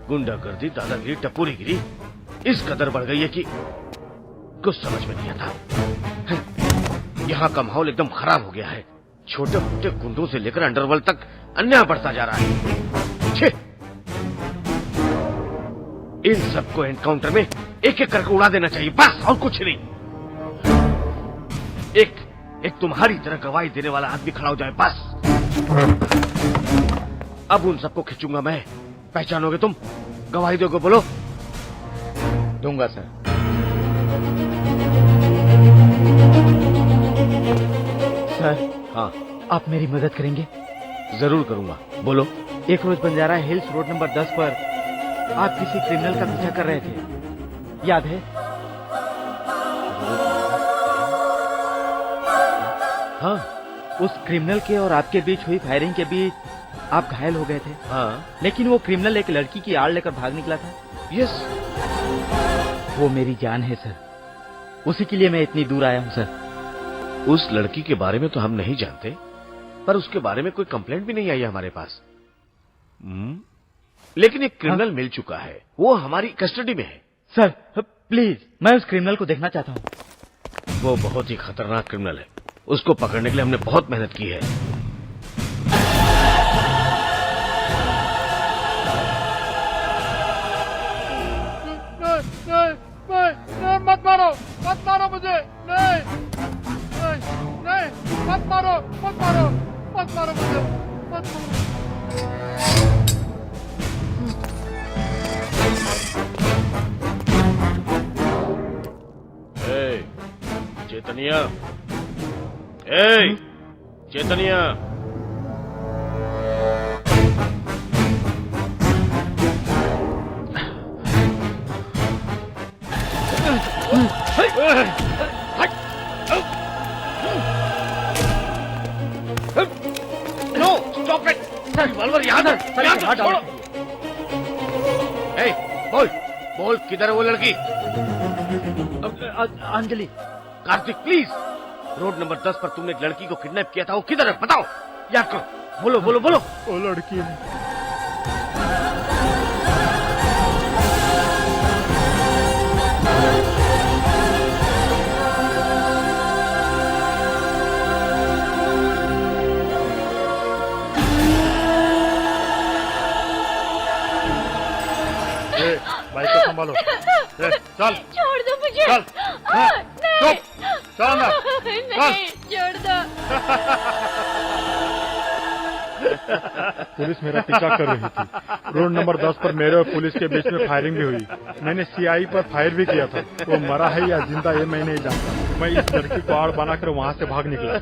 गुंडागर्दी, दादागिरी, टपोरीगिरी इस कदर बढ़ गई है कि कुछ समझ में नहीं आता। यहाँ का माहौल एकदम खराब हो गया है। छोटे मोटे गुंडों से लेकर अंडरवर्ल्ड तक अन्याय बढ़ता जा रहा है। छे, इन सबको एनकाउंटर में एक एक करके उड़ा देना चाहिए, बस, और कुछ नहीं। एक तुम्हारी तरह गवाही देने वाला आदमी खड़ा हो जाए, बस। अब उन सबको खींचूंगा मैं। पहचानोगे तुम? गवाही दोगे? बोलो। दूंगा सर। सर। हाँ। आप मेरी मदद करेंगे? जरूर करूंगा, बोलो। एक रोज बंजारा हिल्स रोड नंबर 10 पर आप किसी क्रिमिनल का पीछा कर रहे थे, याद है? हाँ। उस क्रिमिनल के और आपके बीच हुई फायरिंग के बीच आप घायल हो गए थे। हाँ। लेकिन वो क्रिमिनल एक लड़की की आड़ लेकर भाग निकला था। यस। वो मेरी जान है सर। उसी के लिए मैं इतनी दूर आया हूँ सर। उस लड़की के बारे में तो हम नहीं जानते, पर उसके बारे में कोई कंप्लेंट भी नहीं आई है हमारे पास। लेकिन एक क्रिमिनल मिल चुका है, वो हमारी कस्टडी में है। सर प्लीज, मैं उस क्रिमिनल को देखना चाहता हूँ। वो बहुत ही खतरनाक क्रिमिनल है। उसको पकड़ने के लिए हमने बहुत मेहनत की है। नहीं, मत मारो मुझे। नहीं, मत मारो मुझे, मत मारो। Chaitanya, Chaitanya. No, stop it. Revolver याद है? छोड़ो। बोल किधर है वो लड़की? Anjali. Karthik please, road number 10 पर तुमने एक लड़की को किडनैप किया था, वो किधर है बताओ। याद करो, बोलो बोलो बोलो। वो लड़की है। भाई को संभालो। चल, छोड़ दो मुझे। चल, नहीं, चल ना, नहीं, छोड़ दो। पुलिस मेरा पीछा कर रही थी। रोड नंबर 10 पर मेरे और पुलिस के बीच में फायरिंग भी हुई। मैंने सीआई पर फायर भी किया था। वो मरा है या जिंदा ये मैं नहीं जानता। मैं इस लड़की को आड़ बनाकर वहाँ से भाग निकला।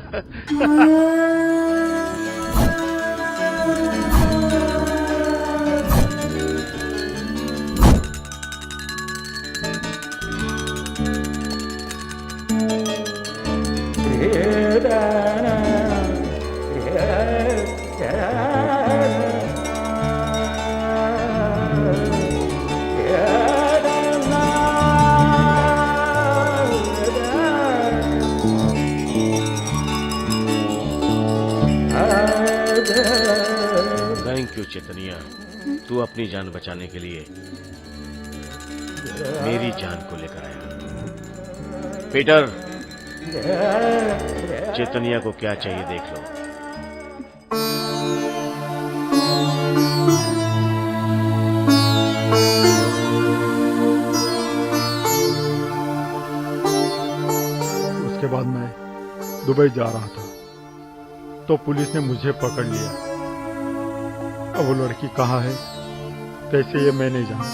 थैंक यू चेतनिया, तू अपनी जान बचाने के लिए मेरी जान को लेकर आया। पीटर, चेतनिया को क्या चाहिए देख लो। दुबई जा रहा था तो पुलिस ने मुझे पकड़ लिया। अब वो लड़की कहाँ है कैसे ये मैं नहीं जानता।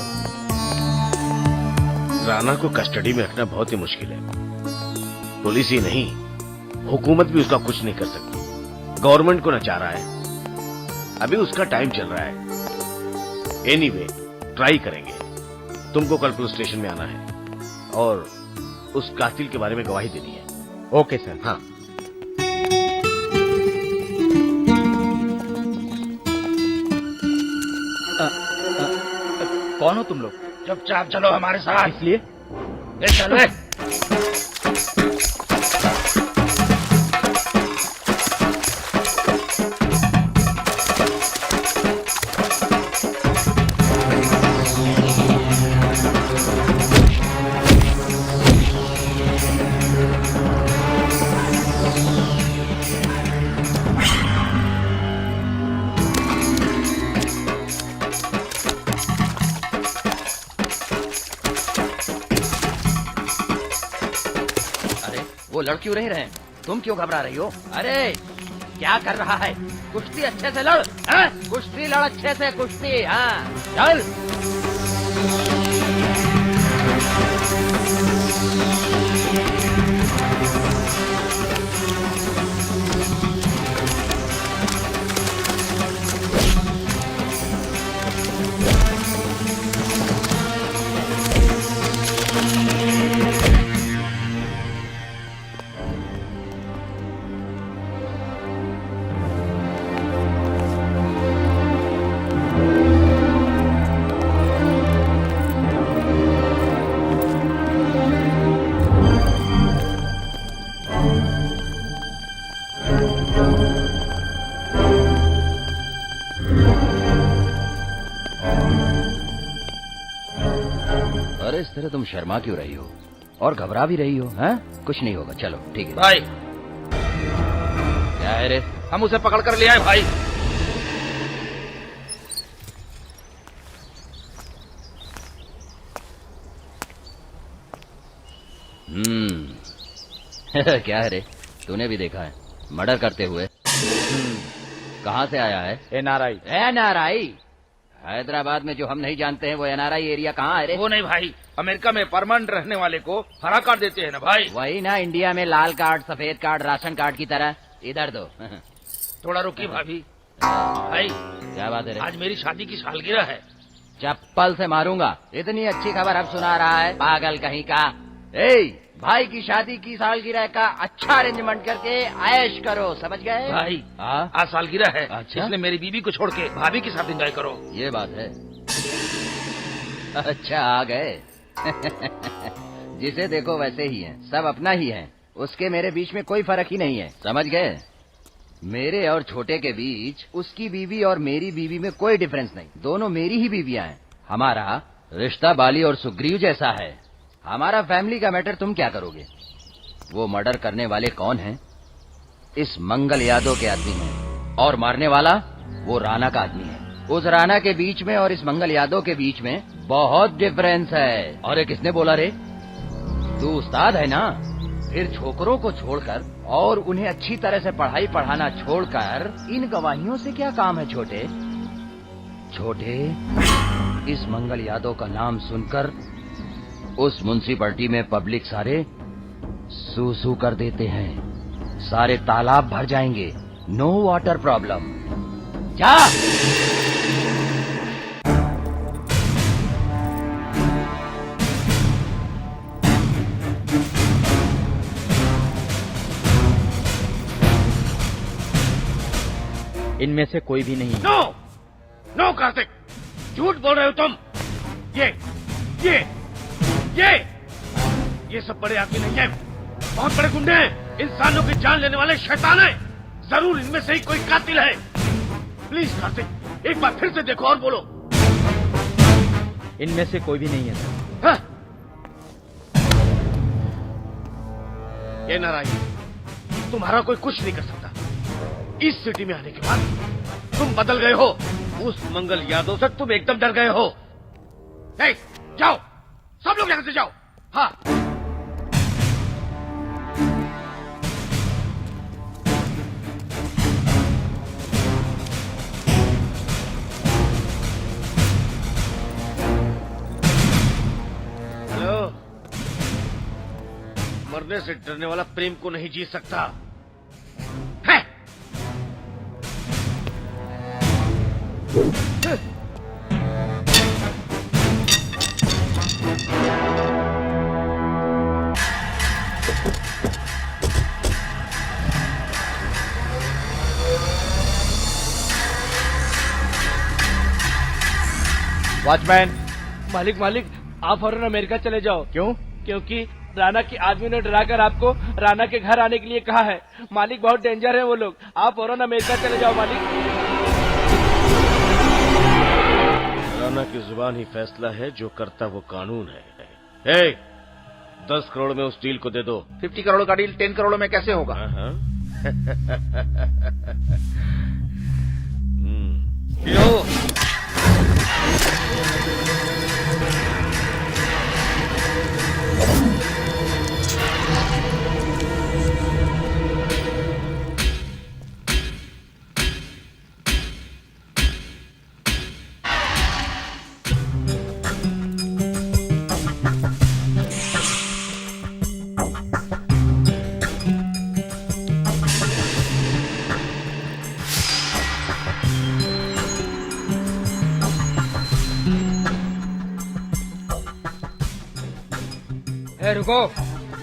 राना को कस्टडी में रखना बहुत ही मुश्किल है। पुलिस ही नहीं, हुकूमत भी उसका कुछ नहीं कर सकती। गवर्नमेंट को नचा रहा है। अभी उसका टाइम चल रहा है। एनीवे, ट्राई करेंगे। तुमको कल पुलिस स्टेशन में आना है और उस कातिल के बारे में गवाही देनी है। Okay sir. हाँ, कौन हो तुम लोग? चुपचाप चलो हमारे साथ। इसलिए चल रे। वो लड़ क्यों नहीं रहे? तुम क्यों घबरा रही हो? अरे क्या कर रहा है? कुश्ती अच्छे से लड़, हाँ? कुश्ती लड़ अच्छे से, कुश्ती। हाँ चल। अरे इस तरह तुम शर्मा क्यों रही हो और घबरा भी रही हो? हैं? कुछ नहीं होगा, चलो ठीक है। भाई क्या है रे? हम उसे पकड़ कर ले आए भाई। क्या है रे? तूने भी देखा है मर्डर करते हुए? कहाँ से आया है? एनआरआई। एनआरआई? हैदराबाद में जो हम नहीं जानते हैं वो एनआरआई एरिया कहाँ है रे? वो नहीं भाई, अमेरिका में परमानेंट रहने वाले को हरा कार्ड देते हैं ना भाई। वही ना, इंडिया में लाल कार्ड, सफेद कार्ड, राशन कार्ड की तरह। इधर दो। थोड़ा रुकी भाभी। भाई क्या बात है रे? आज मेरी शादी की सालगिरह है। चप्पल से मारूंगा। इतनी अच्छी खबर अब सुना रहा है, पागल कहीं का। ए, भाई की शादी की सालगिरह का अच्छा अरेंजमेंट करके ऐश करो, समझ गए? भाई हाँ? आज सालगिरह है, अच्छा? इसलिए मेरी बीवी को छोड़ के भाभी के साथ एंजॉय करो। ये बात है। अच्छा आ गए। जिसे देखो वैसे ही है, सब अपना ही है। उसके मेरे बीच में कोई फर्क ही नहीं है, समझ गए? मेरे और छोटे के बीच उसकी बीवी और मेरी बीवी में कोई डिफरेंस नहीं। दोनों मेरी ही बीवियां हैं। हमारा रिश्ता बाली और सुग्रीव जैसा है। हमारा फैमिली का मैटर तुम क्या करोगे? वो मर्डर करने वाले कौन हैं? इस मंगल यादव के आदमी हैं, और मारने वाला वो राणा का आदमी है। उस राणा के बीच में और इस मंगल यादव के बीच में बहुत डिफरेंस है। और ये किसने बोला रे? तू उस्ताद है ना? फिर छोकरों को छोड़कर और उन्हें अच्छी तरह से पढ़ाई पढ़ाना छोड़कर इन गवाहियों से क्या काम है छोटे? छोटे, इस मंगल यादव का नाम सुनकर उस म्युनिसिपैलिटी में पब्लिक सारे सू सू कर देते हैं। सारे तालाब भर जाएंगे, नो वाटर प्रॉब्लम। जा। इनमें से कोई भी नहीं है। नो नो कार्तिक, झूठ बोल रहे हो तुम। ये सब बड़े आदमी नहीं है, बहुत बड़े गुंडे हैं, इंसानों की जान लेने वाले शैतान हैं। जरूर इनमें से ही कोई कातिल है। प्लीज कार्तिक, एक बार फिर से देखो और बोलो। इनमें से कोई भी नहीं है सर। हाँ? ये नारायण, तुम्हारा कोई कुछ नहीं कर सकता। इस सिटी में आने के बाद तुम बदल गए हो। उस मंगल यादव से तुम एकदम डर गए हो। नहीं, जाओ, सब लोग यहां से जाओ। हाँ। मरने से डरने वाला प्रेम को नहीं जी सकता है। वॉचमैन। मालिक मालिक, आप फौरन अमेरिका चले जाओ। क्यों? क्योंकि राणा की आदमी ने डराकर आपको राणा के घर आने के लिए कहा है। मालिक बहुत डेंजर है वो लोग, आप फौरन अमेरिका चले जाओ मालिक। राणा की जुबान ही फैसला है, जो करता वो कानून है। 10 करोड़ में उस डील को दे दो। 50 करोड़ का डील 10 करोड़ में कैसे होगा? हाँ। रुको,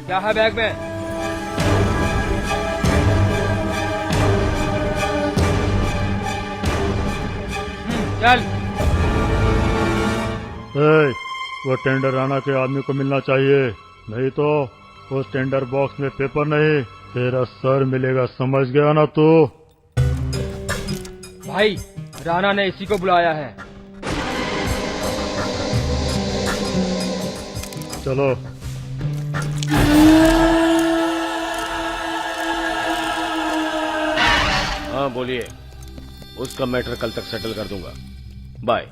क्या है बैग में? चल। वो टेंडर राणा के आदमी को मिलना चाहिए, नहीं तो उस टेंडर बॉक्स में पेपर नहीं, तेरा सर मिलेगा, समझ गया ना तू? भाई, राणा ने इसी को बुलाया है। चलो। हाँ बोलिए, उसका मैटर कल तक सेटल कर दूंगा। बाय।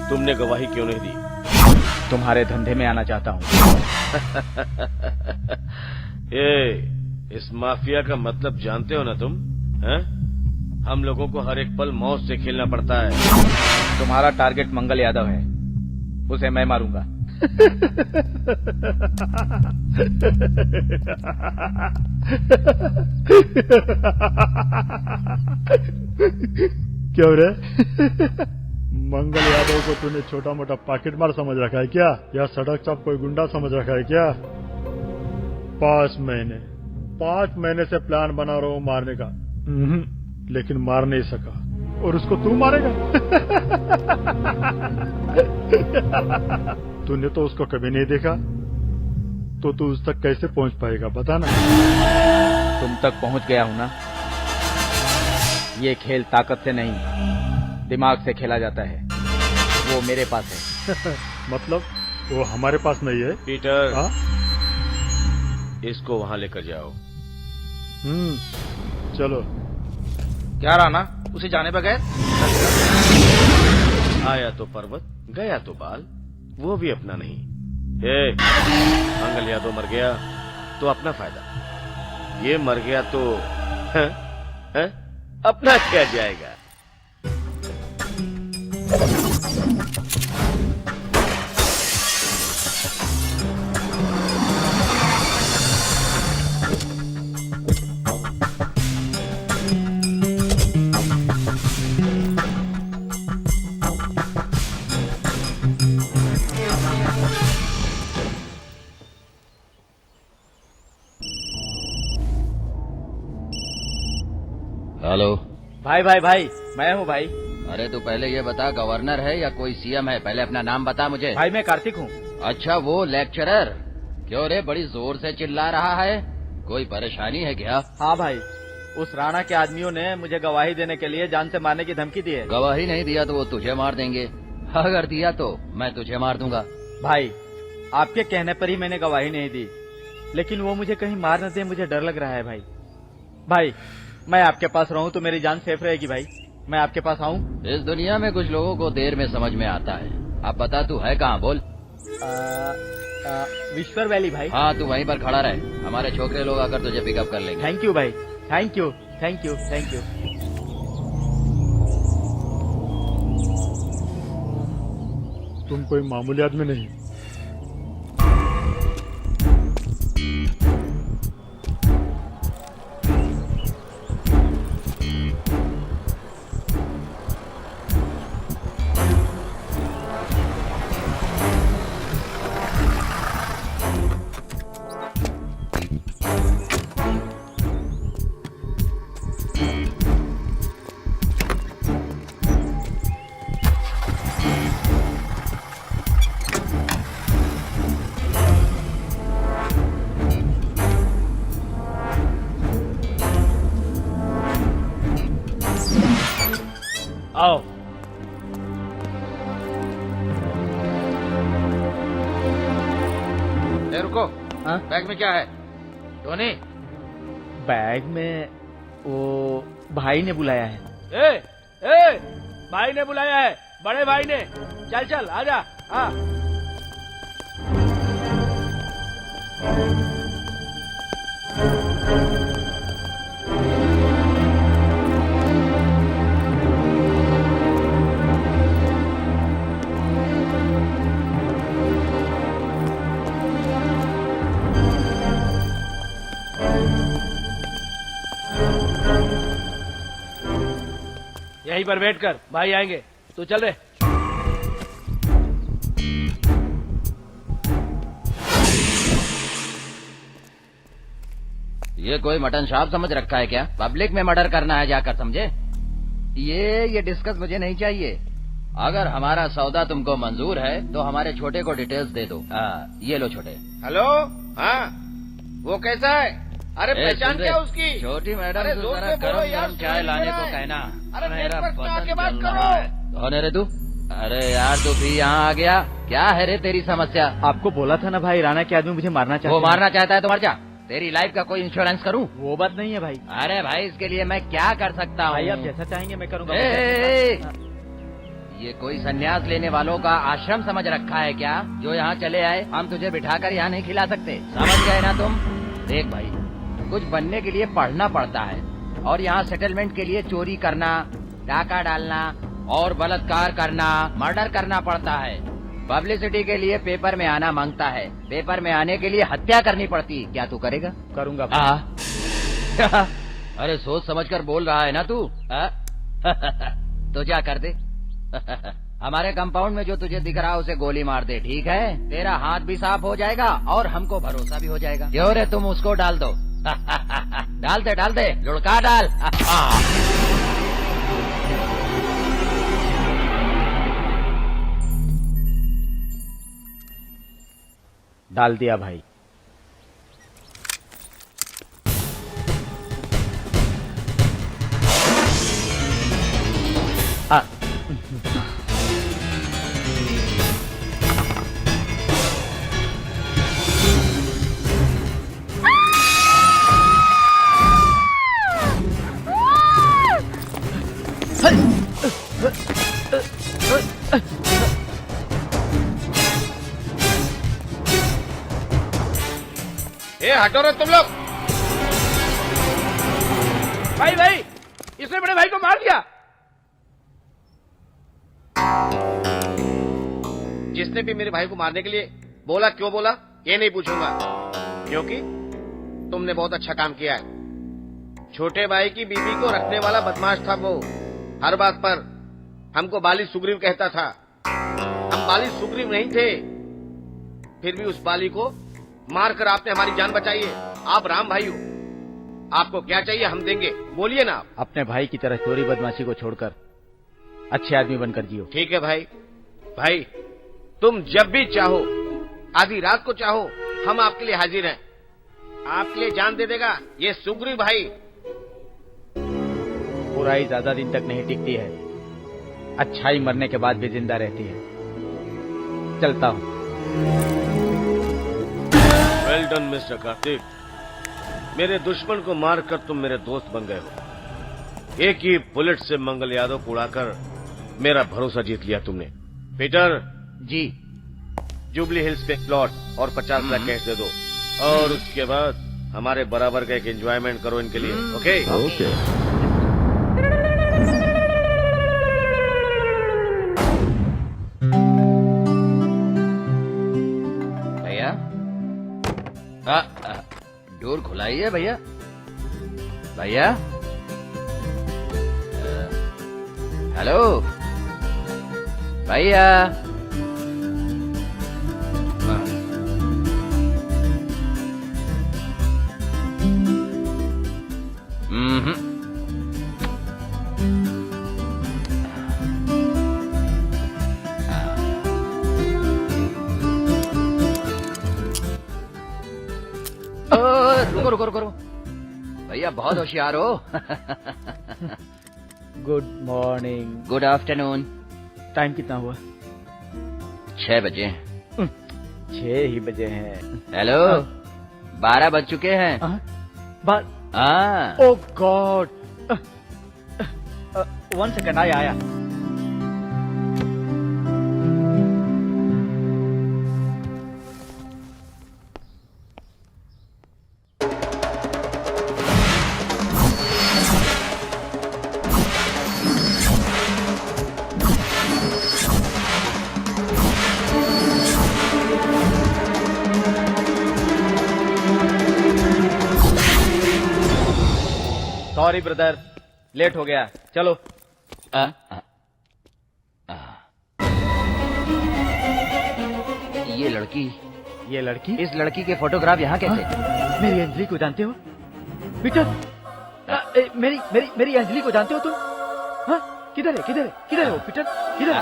तुमने गवाही क्यों नहीं दी? तुम्हारे धंधे में आना चाहता हूँ। इस माफिया का मतलब जानते हो ना तुम? हैं? हम लोगों को हर एक पल मौत से खेलना पड़ता है। तुम्हारा टारगेट मंगल यादव है, उसे मैं मारूंगा। क्यों रे? मंगल यादव को तूने छोटा मोटा पॉकेट मार समझ रखा है क्या, या सड़क चाप कोई गुंडा समझ रखा है क्या? 5 महीने से प्लान बना रहा हूँ मारने का, लेकिन मार नहीं सका, और उसको तू मारेगा? तूने तो उसको कभी नहीं देखा, तो तू उस तक कैसे पहुंच पाएगा, बता ना? तुम तक पहुंच गया हूं ना। ये खेल ताकत से नहीं, दिमाग से खेला जाता है। वो मेरे पास है। मतलब वो हमारे पास नहीं है? पीटर, हाँ? इसको वहां लेकर जाओ। चलो। क्या राणा, उसे जाने बगैर? आया तो पर्वत, गया तो बाल, वो भी अपना नहीं। मंगल यादव मर गया तो अपना फायदा, ये मर गया तो अपना क्या जाएगा? हेलो। भाई, मैं हूँ भाई। अरे तू पहले ये बता, गवर्नर है या कोई सीएम है? पहले अपना नाम बता मुझे। भाई मैं कार्तिक हूँ। अच्छा, वो लेक्चरर। क्यों रे, बड़ी जोर से चिल्ला रहा है? कोई परेशानी है क्या? हाँ भाई, उस राणा के आदमियों ने मुझे गवाही देने के लिए जान से मारने की धमकी दी है। गवाही नहीं दिया तो वो तुझे मार देंगे, अगर दिया तो मैं तुझे मार दूंगा। भाई, आपके कहने पर ही मैंने गवाही नहीं दी, लेकिन वो मुझे कहीं मार न दे, मुझे डर लग रहा है भाई। भाई, मैं आपके पास रहूं तो मेरी जान सेफ रहेगी भाई। मैं आपके पास आऊं? इस दुनिया में कुछ लोगों को देर में समझ में आता है। अब बता, तू है कहाँ? बोल। विश्वर वैली भाई। हाँ, तू वहीं पर खड़ा रहे, हमारे छोकरे लोग आकर तुझे पिकअप कर लेंगे। थैंक यू भाई, thank you, thank you, thank you. तुम कोई मामूली आदमी नहीं। आओ। ए, रुको। बैग में क्या है? टोनी, बैग में वो भाई ने बुलाया है। भाई ने बुलाया है, बड़े भाई ने। चल चल आजा। हाँ यहीं पर वेट कर, भाई आएंगे। तू चल रे। ये कोई मटन शॉप समझ रखा है क्या? पब्लिक में मर्डर करना है जाकर, समझे? ये डिस्कस मुझे नहीं चाहिए। अगर हमारा सौदा तुमको मंजूर है तो हमारे छोटे को डिटेल्स दे दो। ये लो छोटे। हेलो। हाँ, वो कैसा है? अरे पहचान क्या उसकी? छोटी मैडम अरे से जोर जरा से बोलो गरम यार, गरम चाय सुनाई लाने दे को रहा है। कहना। अरे मेरा नेटवर्क में बदन आके बात जल करो। रहा है। कौन है रे तू? अरे यार तू भी यहाँ आ गया? क्या है रे तेरी समस्या? आपको बोला था ना भाई, राणा के आदमी मुझे मारना चाहता है। वो मारना चाहता है तो मर जा। तेरी लाइफ का कोई इंश्योरेंस करूं? वो बात नहीं है भाई। अरे भाई इसके लिए मैं क्या कर सकता हूँ? भाई आप जैसा चाहेंगे मैं करूंगा। ये कोई संन्यास लेने वालों का आश्रम समझ रखा है क्या, जो यहाँ चले आए? हम तुझे बिठाकर यहाँ नहीं खिला सकते, समझ गए ना तुम? देख भाई, कुछ बनने के लिए पढ़ना पड़ता है, और यहाँ सेटलमेंट के लिए चोरी करना, डाका डालना और बलात्कार करना, मर्डर करना पड़ता है। पब्लिसिटी के लिए पेपर में आना मांगता है, पेपर में आने के लिए हत्या करनी पड़ती। क्या तू करेगा? करूंगा। अरे सोच समझकर बोल रहा है ना तू? तो क्या कर दे। हमारे कंपाउंड में जो तुझे दिख रहा उसे गोली मार दे, ठीक है? तेरा हाथ भी साफ हो जाएगा और हमको भरोसा भी हो जाएगा। क्यों रे, तुम उसको डाल दो। डाल दे लुढ़का डाल। डाल दिया भाई। हटो रे तुम लोग। भाई इसने बड़े भाई को मार दिया। जिसने भी मेरे भाई को मारने के लिए बोला, क्यों बोला ये नहीं पूछूंगा, क्योंकि तुमने बहुत अच्छा काम किया है। छोटे भाई की बीवी को रखने वाला बदमाश था वो। हर बात पर हमको बाली सुग्रीव कहता था। हम बाली सुग्रीव नहीं थे, फिर भी उस बाली को मारकर आपने हमारी जान बचाई है। आप राम भाई हो, आपको क्या चाहिए हम देंगे, बोलिए ना। अपने भाई की तरह चोरी बदमाशी को छोड़कर अच्छे आदमी बनकर जियो। ठीक है भाई तुम जब भी चाहो, आधी रात को चाहो, हम आपके लिए हाजिर हैं। आपके लिए जान दे देगा ये सुग्रीव भाई। बुराई ज्यादा दिन तक नहीं टिकती है, अच्छाई मरने के बाद भी जिंदा रहती है। चलता हूँ। वेल डन मिस्टर कार्तिक, मेरे दुश्मन को मारकर तुम मेरे दोस्त बन गए हो। एक ही बुलेट से मंगल यादव को उड़ाकर मेरा भरोसा जीत लिया तुमने। पीटर जी, जुबली हिल्स पे प्लॉट और 50 लाख कैश दे दो, और उसके बाद हमारे बराबर का एक एंजॉयमेंट करो इनके लिए। Okay okay. बताइए भैया। भैया, हेलो भैया। रुको रुको रुको रुको भैया, बहुत होशियार हो। Good morning. Good afternoon. Time कितना हुआ? 6 बजे। 6 ही बजे हैं। हेलो, 12 बज चुके हैं। ओह गॉड, 1 सेकंड, आया। सॉरी ब्रदर, लेट हो गया। चलो। ये लड़की, इस लड़की के फोटोग्राफ यहाँ कैसे? मेरी अंजलि को जानते हो पीटर? मेरी अंजलि को जानते हो तुम? हाँ, किधर है वो पीटर? किधर है?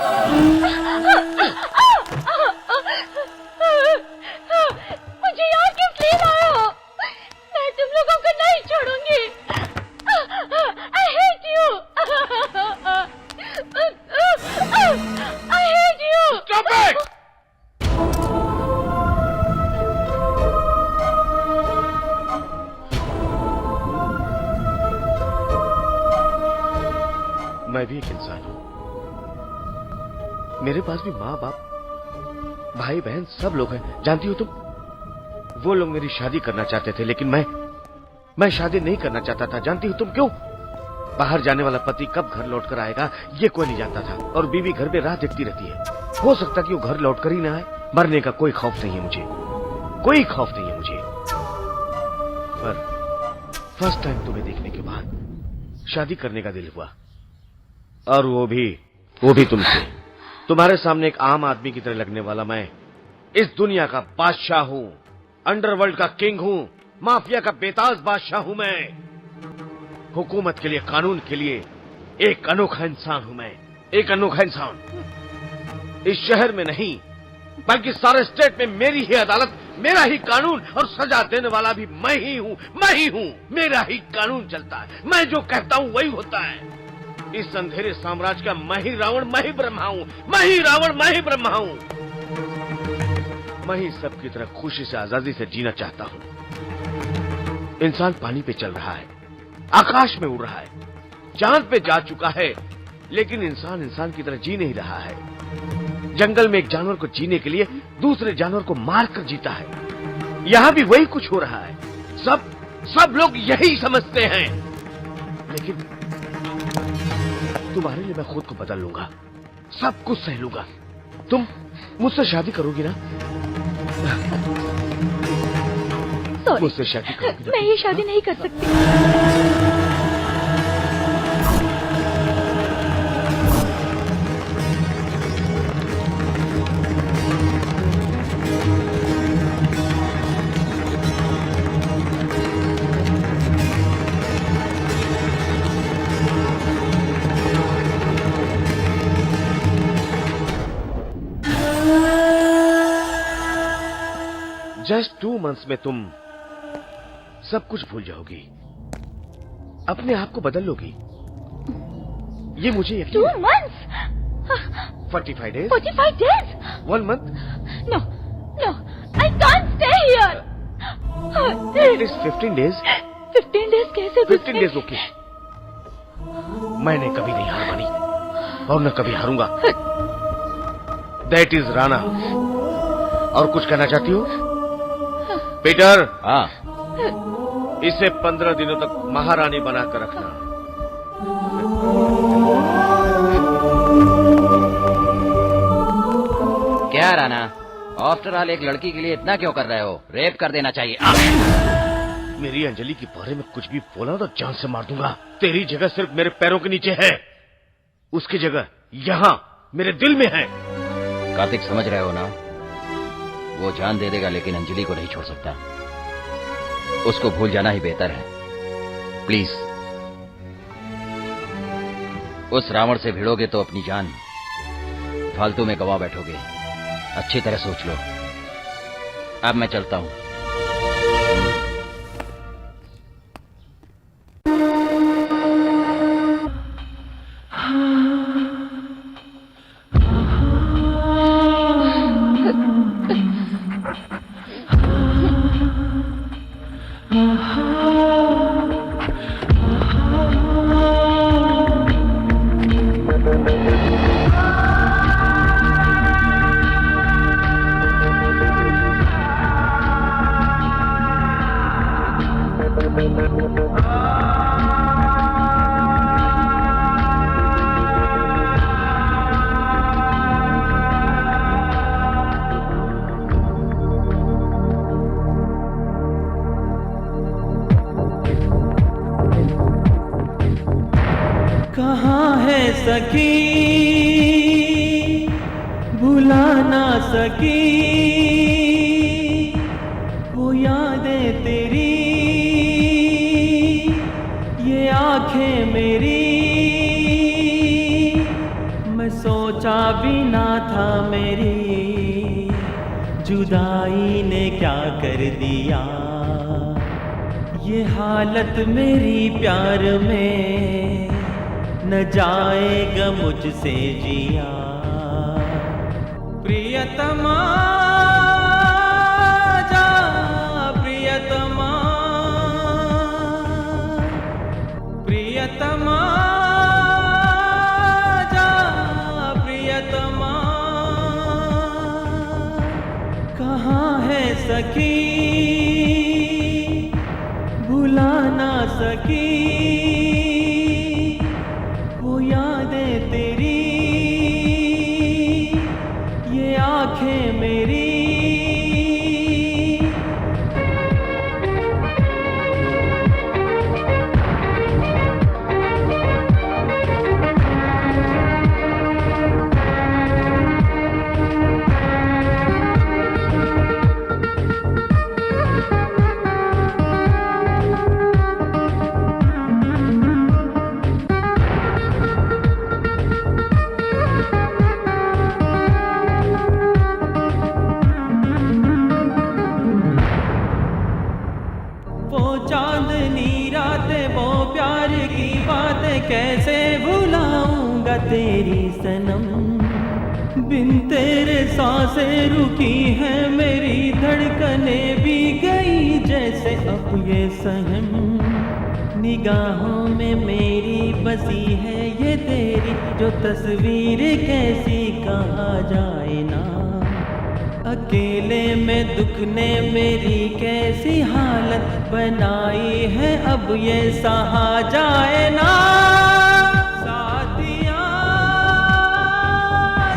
मुझे यहाँ किस लिए लाए हो? मैं तुम लोगों को नहीं छोड़ूंगी। I hate you. I hate you. Stop it! मैं भी एक इंसान हूं। मेरे पास भी माँ बाप, भाई बहन सब लोग हैं। जानती हो तुम, वो लोग मेरी शादी करना चाहते थे, लेकिन मैं शादी नहीं करना चाहता था। जानती हो तुम क्यों? बाहर जाने वाला पति कब घर लौट कर आएगा ये कोई नहीं जानता था, और बीवी घर में राह देखती रहती है। हो सकता कि वो घर लौट कर ही ना आए। मरने का कोई खौफ नहीं है मुझे, कोई खौफ नहीं है मुझे। पर फर्स्ट टाइम तुम्हें देखने के बाद शादी करने का दिल हुआ, और वो भी तुमसे। तुम्हारे सामने एक आम आदमी की तरह लगने वाला मैं इस दुनिया का बादशाह हूं, अंडरवर्ल्ड का किंग हूं, माफिया का बेताज बादशाह हूं मैं। हुकूमत के लिए, कानून के लिए एक अनोखा इंसान हूं मैं, एक अनोखा इंसान। इस शहर में नहीं बल्कि सारे स्टेट में मेरी ही अदालत, मेरा ही कानून, और सजा देने वाला भी मैं ही हूं। मेरा ही कानून चलता है, मैं जो कहता हूं वही होता है। इस अंधेरे साम्राज्य का मैं ही रावण, मैं ही ब्रह्मा हूं, मैं ही रावण, मैं ही ब्रह्मा हूं। मैं ही सबकी तरह खुशी से, आजादी से जीना चाहता हूं। इंसान पानी पे चल रहा है, आकाश में उड़ रहा है, चांद पे जा चुका है, लेकिन इंसान की तरह जी नहीं रहा है। जंगल में एक जानवर को जीने के लिए दूसरे जानवर को मारकर जीता है। यहां भी वही कुछ हो रहा है। सब लोग यही समझते हैं, लेकिन तुम्हारे लिए मैं खुद को बदल लूंगा, सब कुछ सह लूंगा। तुम मुझसे शादी करोगी ना? मुझसे शादी करोगी ना? मैं ये शादी नहीं कर सकती। जस्ट 2 months में तुम सब कुछ भूल जाओगी, अपने आप को बदल लोगी। ये मुझे यकीन 2 months? 45 days? 45 days? 1 month? No, I can't stay here. At least 15 days? 15 days कैसे 15 days ओके। मैंने कभी नहीं हार मानी और न कभी हारूंगा। That is Rana. और कुछ कहना चाहती हो? पीटर, हाँ, इसे 15 दिनों तक महारानी बनाकर रखना। क्या राणा, आफ्टर ऑल एक लड़की के लिए इतना क्यों कर रहे हो? रेप कर देना चाहिए। मेरी अंजलि के बारे में कुछ भी बोला तो जान से मार दूंगा। तेरी जगह सिर्फ मेरे पैरों के नीचे है, उसकी जगह यहाँ मेरे दिल में है। कार्तिक समझ रहे हो ना, वो जान दे देगा लेकिन अंजलि को नहीं छोड़ सकता। उसको भूल जाना ही बेहतर है। प्लीज, उस रावण से भिड़ोगे तो अपनी जान फालतू में गवा बैठोगे। अच्छी तरह सोच लो। अब मैं चलता हूं। कहाँ है सखी भुला ना सकी वो यादें तेरी, ये आंखें मेरी। मैं सोचा भी ना था मेरी जुदाई ने क्या कर दिया। ये हालत मेरी प्यार में न जाएगा मुझसे जिया। प्रियतमा जा, प्रियतमा, प्रियतमा जा, प्रियतमा। कहाँ है सखी भुला ना सकी वो यादें तेरी, ये आंखें मेरी। चांदनी रातें वो प्यार की बातें कैसे भुलाऊंगा तेरी सनम। बिन तेरे सांसें रुकी है मेरी धड़कनें भी गई जैसे अब ये सहम। निगाहों में मेरी बसी है ये तेरी जो तस्वीर कैसी कहा जाए ना। अकेले में दुख ने मेरी कैसी हालत बनाई है अब ये सहा जाए ना। साथिया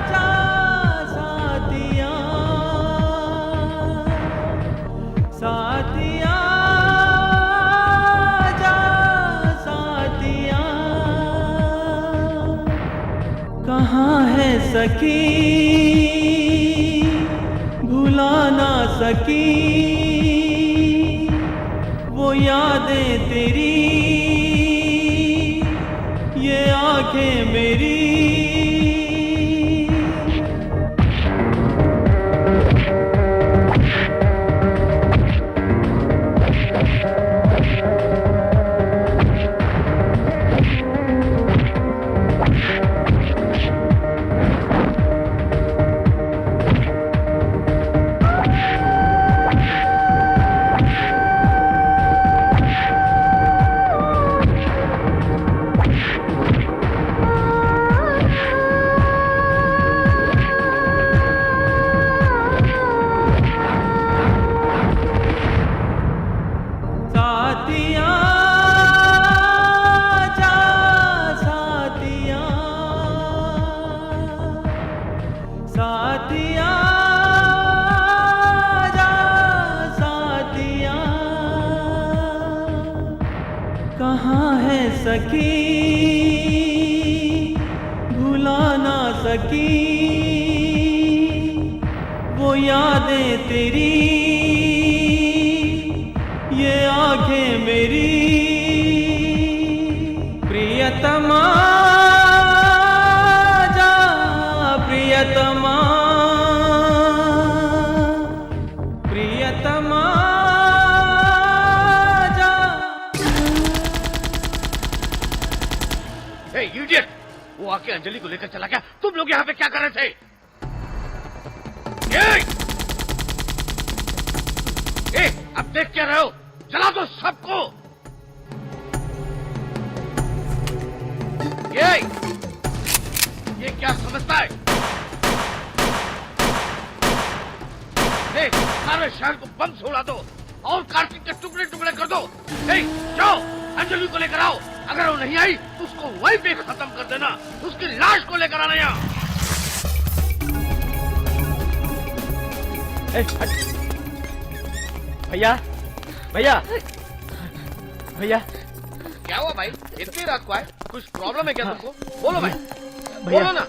जा, साथिया, साथिया जा, साथिया। कहाँ है सखी भुला ना सकी वो यादें तेरी, ये आंखें मेरी। सकी, भुला ना सकी वो यादें तेरी, ये आंखें मेरी। प्रियतमा जा, प्रियतमा, प्रियतमा जा। हे इडियट, वो आके अंजलि को लेकर चला गया। तुम लोग यहाँ पे क्या कर रहे थे? अब देख क्या रहे हो? चला दो सबको। ये क्या समझता है? सारे शहर को बम से उड़ा दो और कार्तिक के टुकड़े टुकड़े कर दो। जाओ अंजलि को लेकर आओ। अगर वो नहीं आई तो उसको वहीं पे खत्म कर देना। उसकी लाश को लेकर आना यहाँ। भैया, भैया, भैया, क्या हुआ भाई? इतनी रात को आए? कुछ प्रॉब्लम है क्या तुमको? बोलो भाई, भैया, बोलो ना।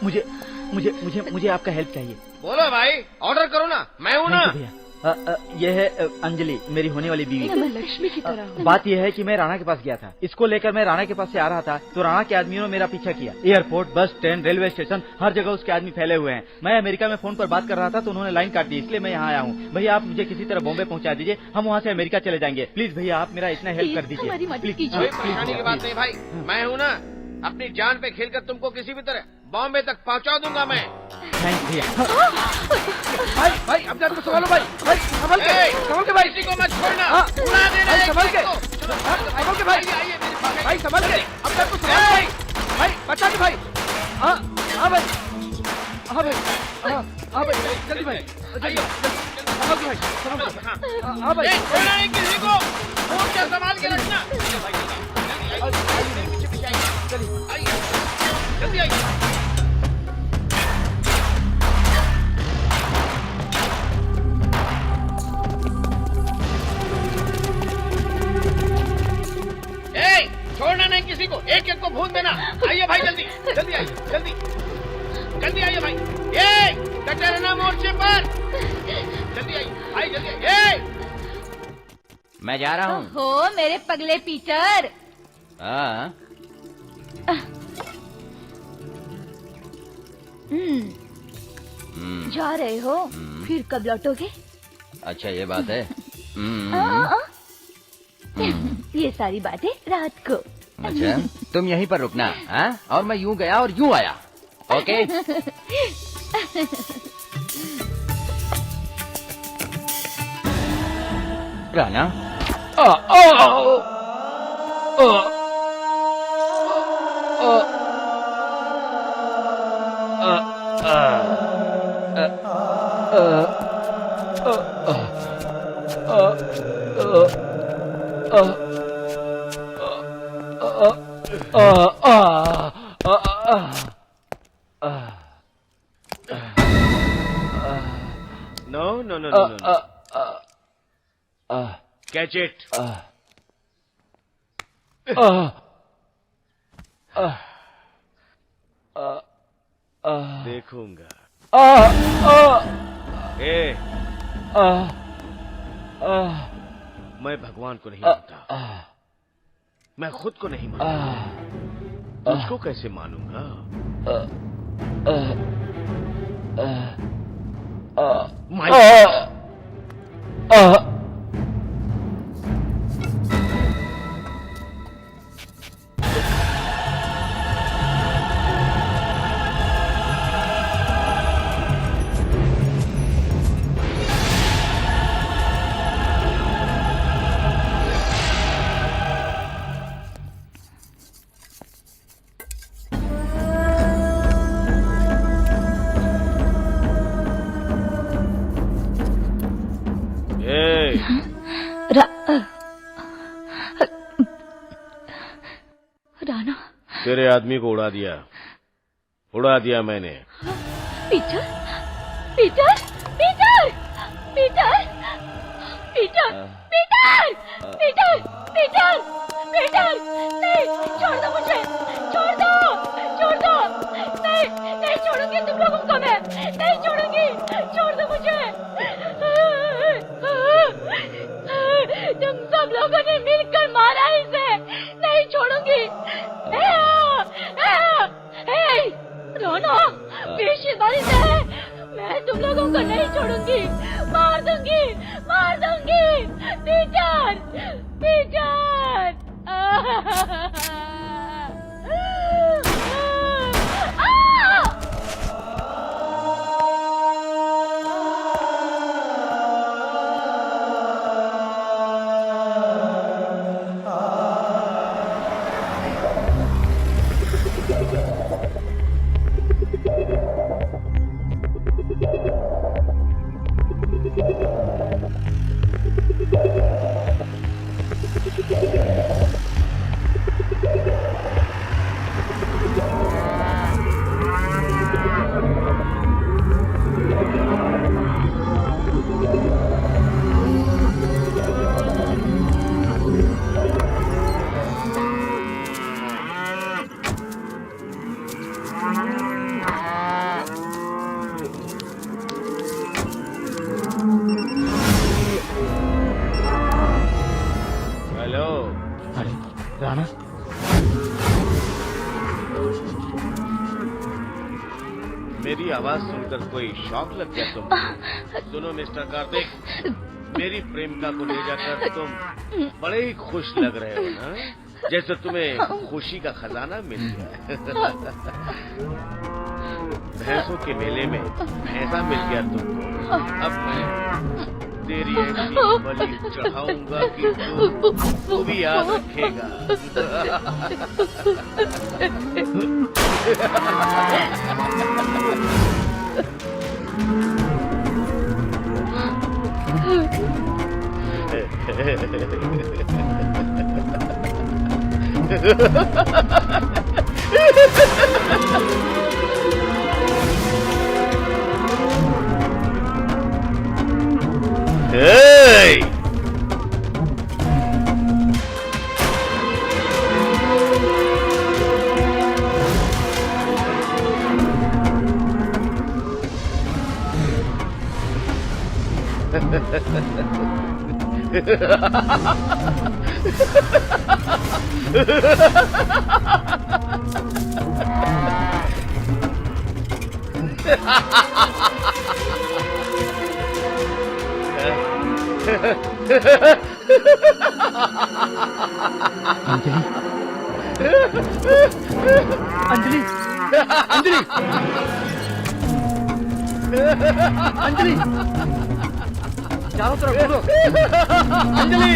मुझे आपका हेल्प चाहिए। बोलो भाई, ऑर्डर करो ना, मैं हूँ ना। भैया, ये है अंजलि, मेरी होने वाली बीवी। लक्ष्मी की तरह। बात यह है कि मैं राणा के पास गया था। इसको लेकर मैं राणा के पास से आ रहा था तो राणा के आदमियों ने मेरा पीछा किया। एयरपोर्ट, बस, ट्रेन, रेलवे स्टेशन, हर जगह उसके आदमी फैले हुए हैं। मैं अमेरिका में फोन पर बात कर रहा था तो उन्होंने लाइन काट दी, इसलिए मैं यहाँ आया हूँ। भैया आप मुझे किसी तरह बॉम्बे पहुँचा दीजिए, हम वहाँ से अमेरिका चले जाएंगे। प्लीज भैया आप मेरा इतना हेल्प कर दीजिए। कोई परेशानी की बात नहीं भाई, मैं हूँ ना। अपनी जान पे खेलकर तुमको किसी भी तरह बॉम्बे तक पहुँचा दूंगा मैं। थैंक्स भैया। भाई अपने आप को संभालो भाई। भाई संभाल के भाई। किसी को मत छोड़ना। उड़ा देना भाई एक संभाल के। एक को। संभाल के भाई। आइए मेरे पास। भाई संभाल के। अपने आप को संभाल भाई। भाई बचा के भाई। हाँ भाई, हाँ भाई, हाँ भाई, जल्दी भाई, जल्दी संभाल के भाई, संभाल के। हाँ भाई, छोड़ना नहीं किसी को। फोन क्या संभाल के रखना। पीछे पीछे आइए, जल्दी आइए। छोड़ना नहीं किसी को, एक एक को भून देना। आइए भाई जल्दी, जल्दी आइए, जल्दी जल्दी आइए भाई। ये डटे रहना मोर्चे पर। जल्दी आइए भाई, जल्दी आइए। मैं जा रहा हूँ। हो मेरे पगले पीटर। हाँ। जा रहे हो? फिर कब लौटोगे? अच्छा ये बात है। ये सारी बातें रात को। अच्छा तुम यहीं पर रुकना। हाँ? और मैं यूं गया और यूं आया। Okay. Rana. No. Catch it. देखूंगा। मैं भगवान को नहीं मानता, मैं खुद को नहीं मानता, तुझको कैसे मानूंगा? राणा, तेरे आदमी को उड़ा दिया मैंने। Peter, Peter, Peter, Peter, Peter, Peter, Peter, Peter, Peter, नहीं, छोड़ दो मुझे, छोड़ दो, छोड़ दो, नहीं, नहीं छोड़ूंगी तुम लोगों को मैं, नहीं छोड़ूंगी, छोड़ दो मुझे। तुम सब लोगों ने मिलकर मारा इसे, नहीं छोड़ूंगी। रोनो, बेशुमारी से मैं तुम लोगों को नहीं छोड़ूंगी, मार दूंगी, मार दूंगी। Peter, Peter. हेलो। अरे राणा, मेरी आवाज सुनकर कोई शॉक लग गया तुमको? सुनो मिस्टर कार्तिक, मेरी प्रेमिका को ले जाकर तुम बड़े ही खुश लग रहे हो ना, जैसे तुम्हें खुशी का खजाना मिल गया। भैंसों के मेले में भैंसा मिल गया तुमको। अब मैं तेरी ऐसी बलि चढ़ाऊंगा कि तू भी याद रखेगा। Hey! अंजलि, अंजलि, अंजलि, चारों तरफ ढूंढो। अंजलि,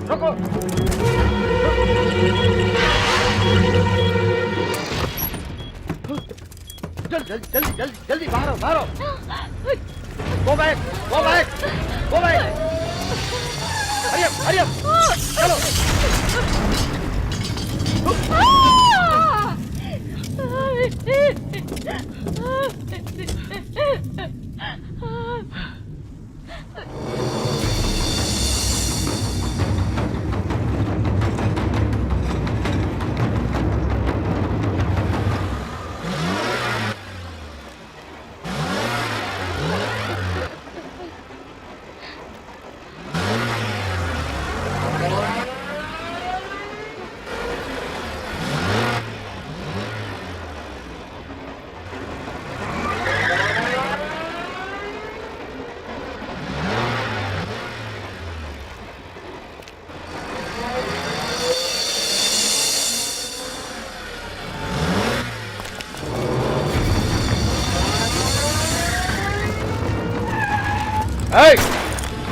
रोको। जल्दी बाहर आओ। Go back. Hurry up. चलो।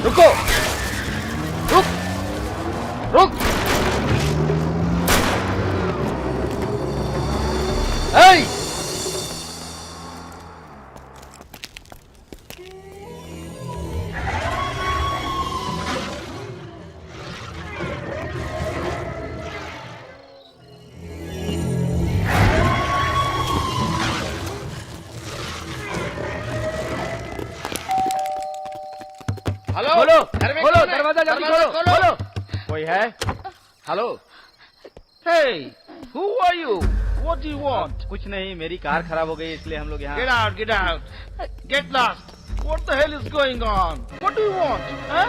रुको, रुक। खोलो घर में खोलो कौन है? दरवाजा जल्दी दरवाजा खोलो खोलो कोई है hello Hey, who are you? What do you want? कुछ नहीं, मेरी कार खराब हो गई इसलिए हम लोग यहाँ Get out, get out. Get lost. What the hell is going on? What do you want? Huh?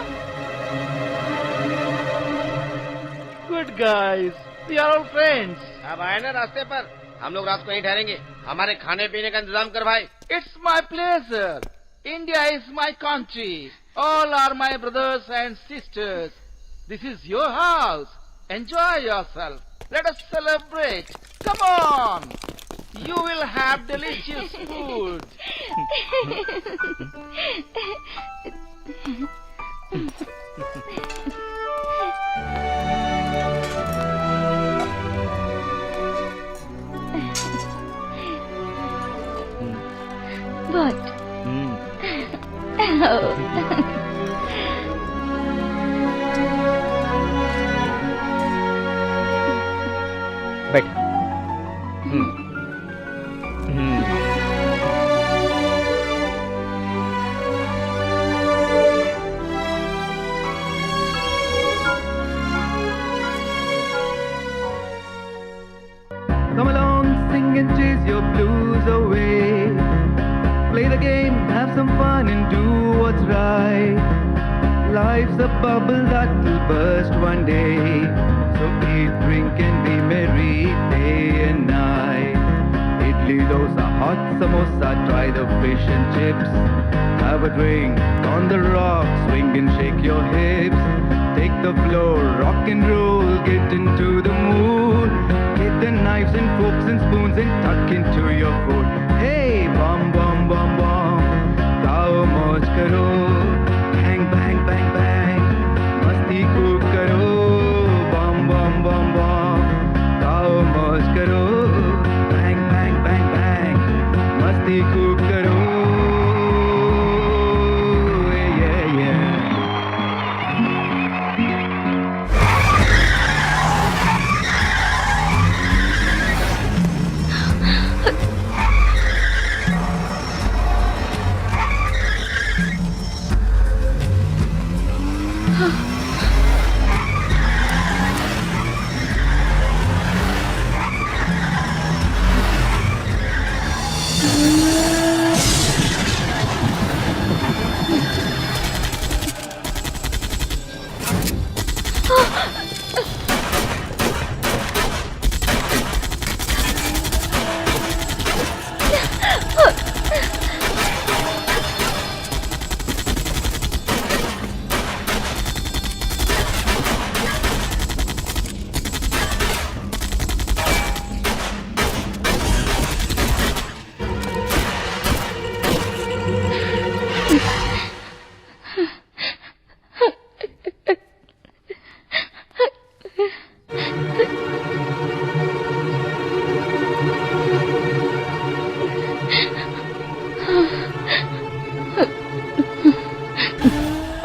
Good guys. We are all friends. अब आए ना रास्ते पर, हम लोग रात को यहीं ठहरेंगे। हमारे खाने पीने का इंतजाम कर भाई। It's my pleasure. India is my country. All are my brothers and sisters. This is your house. Enjoy yourself. Let us celebrate. Come on. You will have delicious food. What? बैठ Come along, sing and chase your blues away. Play the game, have some fun and do what's right. Life's a bubble that will burst one day. So eat, drink and be merry day and night. Idli, dosa, hot samosa, try the fish and chips. Have a drink on the rock, swing and shake your hips. Take the floor, rock and roll, get into the mood. Get the knives and forks and spoons and tuck into your food. Hey, bum bum bum bum, gao mauj karo. Bang bang bang bang, masti खूब करो. Bum bum bum bum, gao mauj karo. Bang bang bang bang, masti खूब करो. Yeah yeah.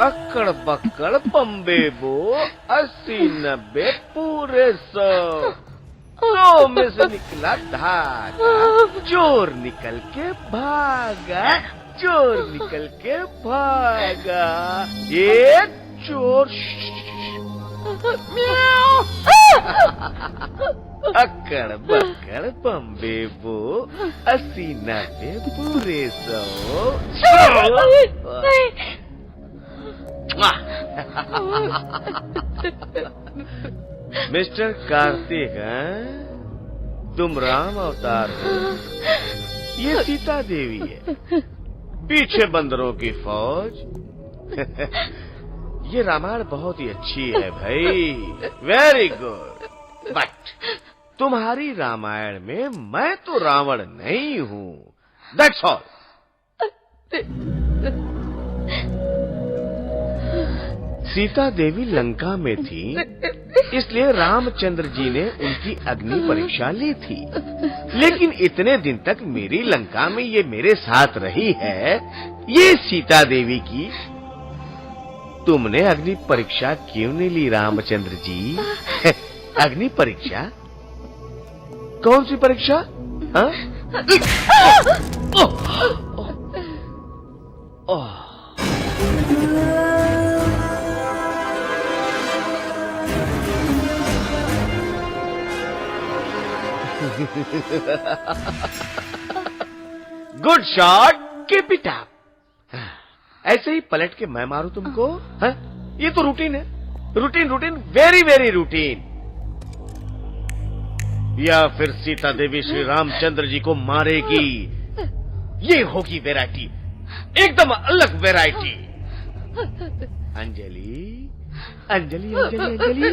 अक्कड़ बक्कड़ Bombay बो 80-90 पूरे 100 में से निकला धागा चोर निकल के भागा चोर निकल के भागा एक चोर म्याऊं। अक्कड़ बक्कड़ बम्बे बो 80-90 पूरे 100 मिस्टर कार्तिक हैं? तुम राम अवतार हो, ये सीता देवी है, पीछे बंदरों की फौज। ये रामायण बहुत ही अच्छी है भाई, वेरी गुड। बट तुम्हारी रामायण में मैं तो रावण नहीं हूँ, दैट्स ऑल। सीता देवी लंका में थी, इसलिए रामचंद्र जी ने उनकी अग्नि परीक्षा ली थी। लेकिन इतने दिन तक मेरी लंका में ये मेरे साथ रही है, ये सीता देवी की। तुमने अग्नि परीक्षा क्यों नहीं ली रामचंद्र जी? अग्नि परीक्षा? कौन सी परीक्षा? हाँ? Oh! Good shot, keep it up. ऐसे ही पलट के मैं मारूं तुमको? हाँ? ये तो रूटीन है, routine routine, very very routine. या फिर सीता देवी श्री रामचंद्र जी को मारेगी, ये होगी वैरायटी, एकदम अलग वैरायटी। अंजलि अंजलि अंजलि अंजलि,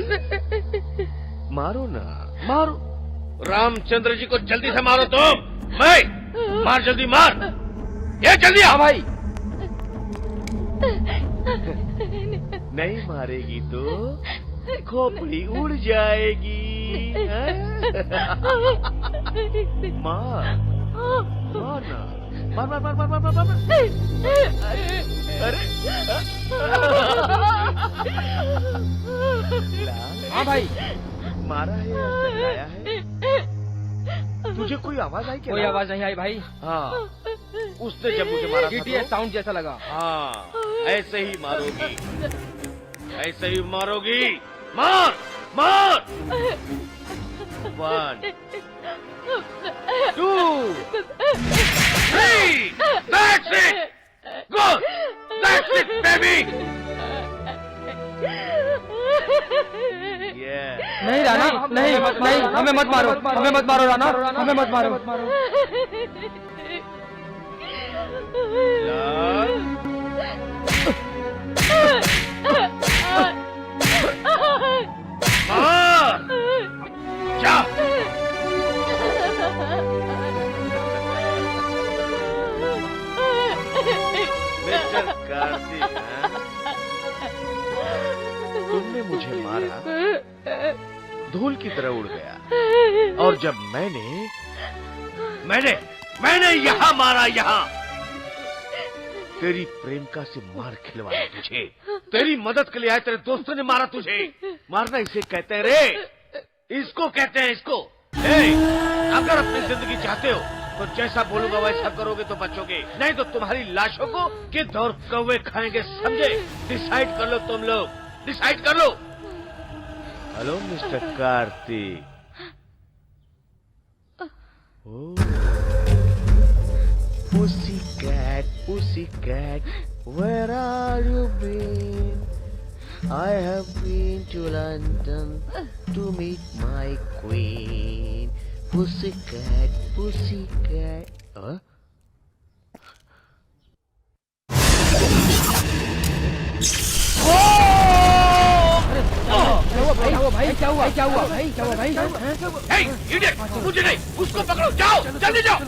मारो ना, मारो। रामचंद्र जी को जल्दी से मारो तुम। मैं मार, जल्दी मार, ये जल्दी आ भाई। नहीं मारेगी तो खोपड़ी उड़ जाएगी। मार मार ना, मार मार मार मार मार मार मार। अरे हाँ भाई, मारा है या सजाया है? तुझे कोई आवाज आई क्या? कोई आवाज नहीं आई भाई। हाँ, उसने जब मुझे मारा था GTA साउंड जैसा लगा। हाँ, ऐसे ही मारोगी, ऐसे ही मारोगी। मार मार। 1 2 3, that's it, good, that's it baby, yeah। नहीं राणा, नहीं नहीं, हमें मत मारो, हमें मत मारो राणा, हमें मत मारो। जा। मिस्टर कार्तिक, तुमने मुझे मारा, धूल की तरह उड़ गया, और जब मैंने यहाँ मारा, यहाँ तेरी प्रेमिका से मार खिलवाया तुझे, तेरी मदद के लिए आए तेरे दोस्तों ने मारा तुझे। मारना इसे कहते हैं रे, इसको कहते हैं, इसको। अगर अपनी जिंदगी चाहते हो तो जैसा बोलूंगा वैसा करोगे तो बचोगे, नहीं तो तुम्हारी लाशों को गिद्ध और कौवे खाएंगे, समझे? डिसाइड कर लो तुम लोग, डिसाइड कर लो। Hello mister Karthik. Pussycat, where are you been? I have been to London to meet my queen. Pussycat, pussycat. Huh? क्या हुआ भाई? क्या हुआ भाई? Hey, idiot! मुझे नहीं, उसको पकड़ो, जाओ, जल्दी जाओ।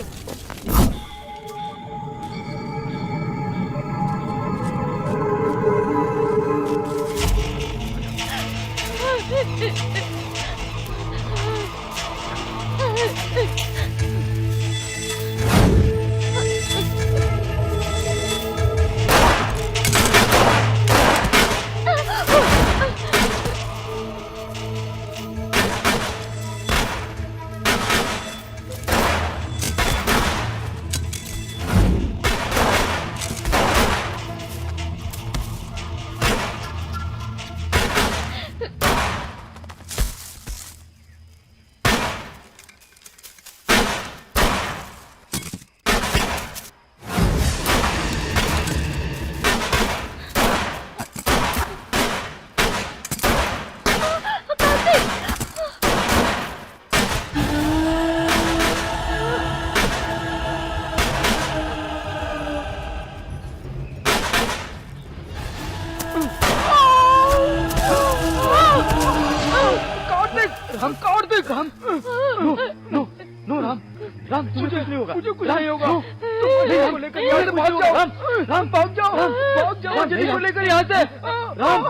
राम, तुम्हें कुछ नहीं होगा, मुझे कुछ नहीं होगा। तुम लेकर यहाँ से भाग जाओ, राम भाग जाओ, अंजलि को लेकर यहाँ से। राम,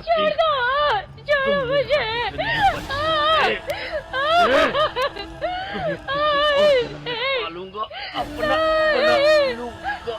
छोड़ दो, छोड़ो मुझे। पालूंगा, अपना बना लूंगा।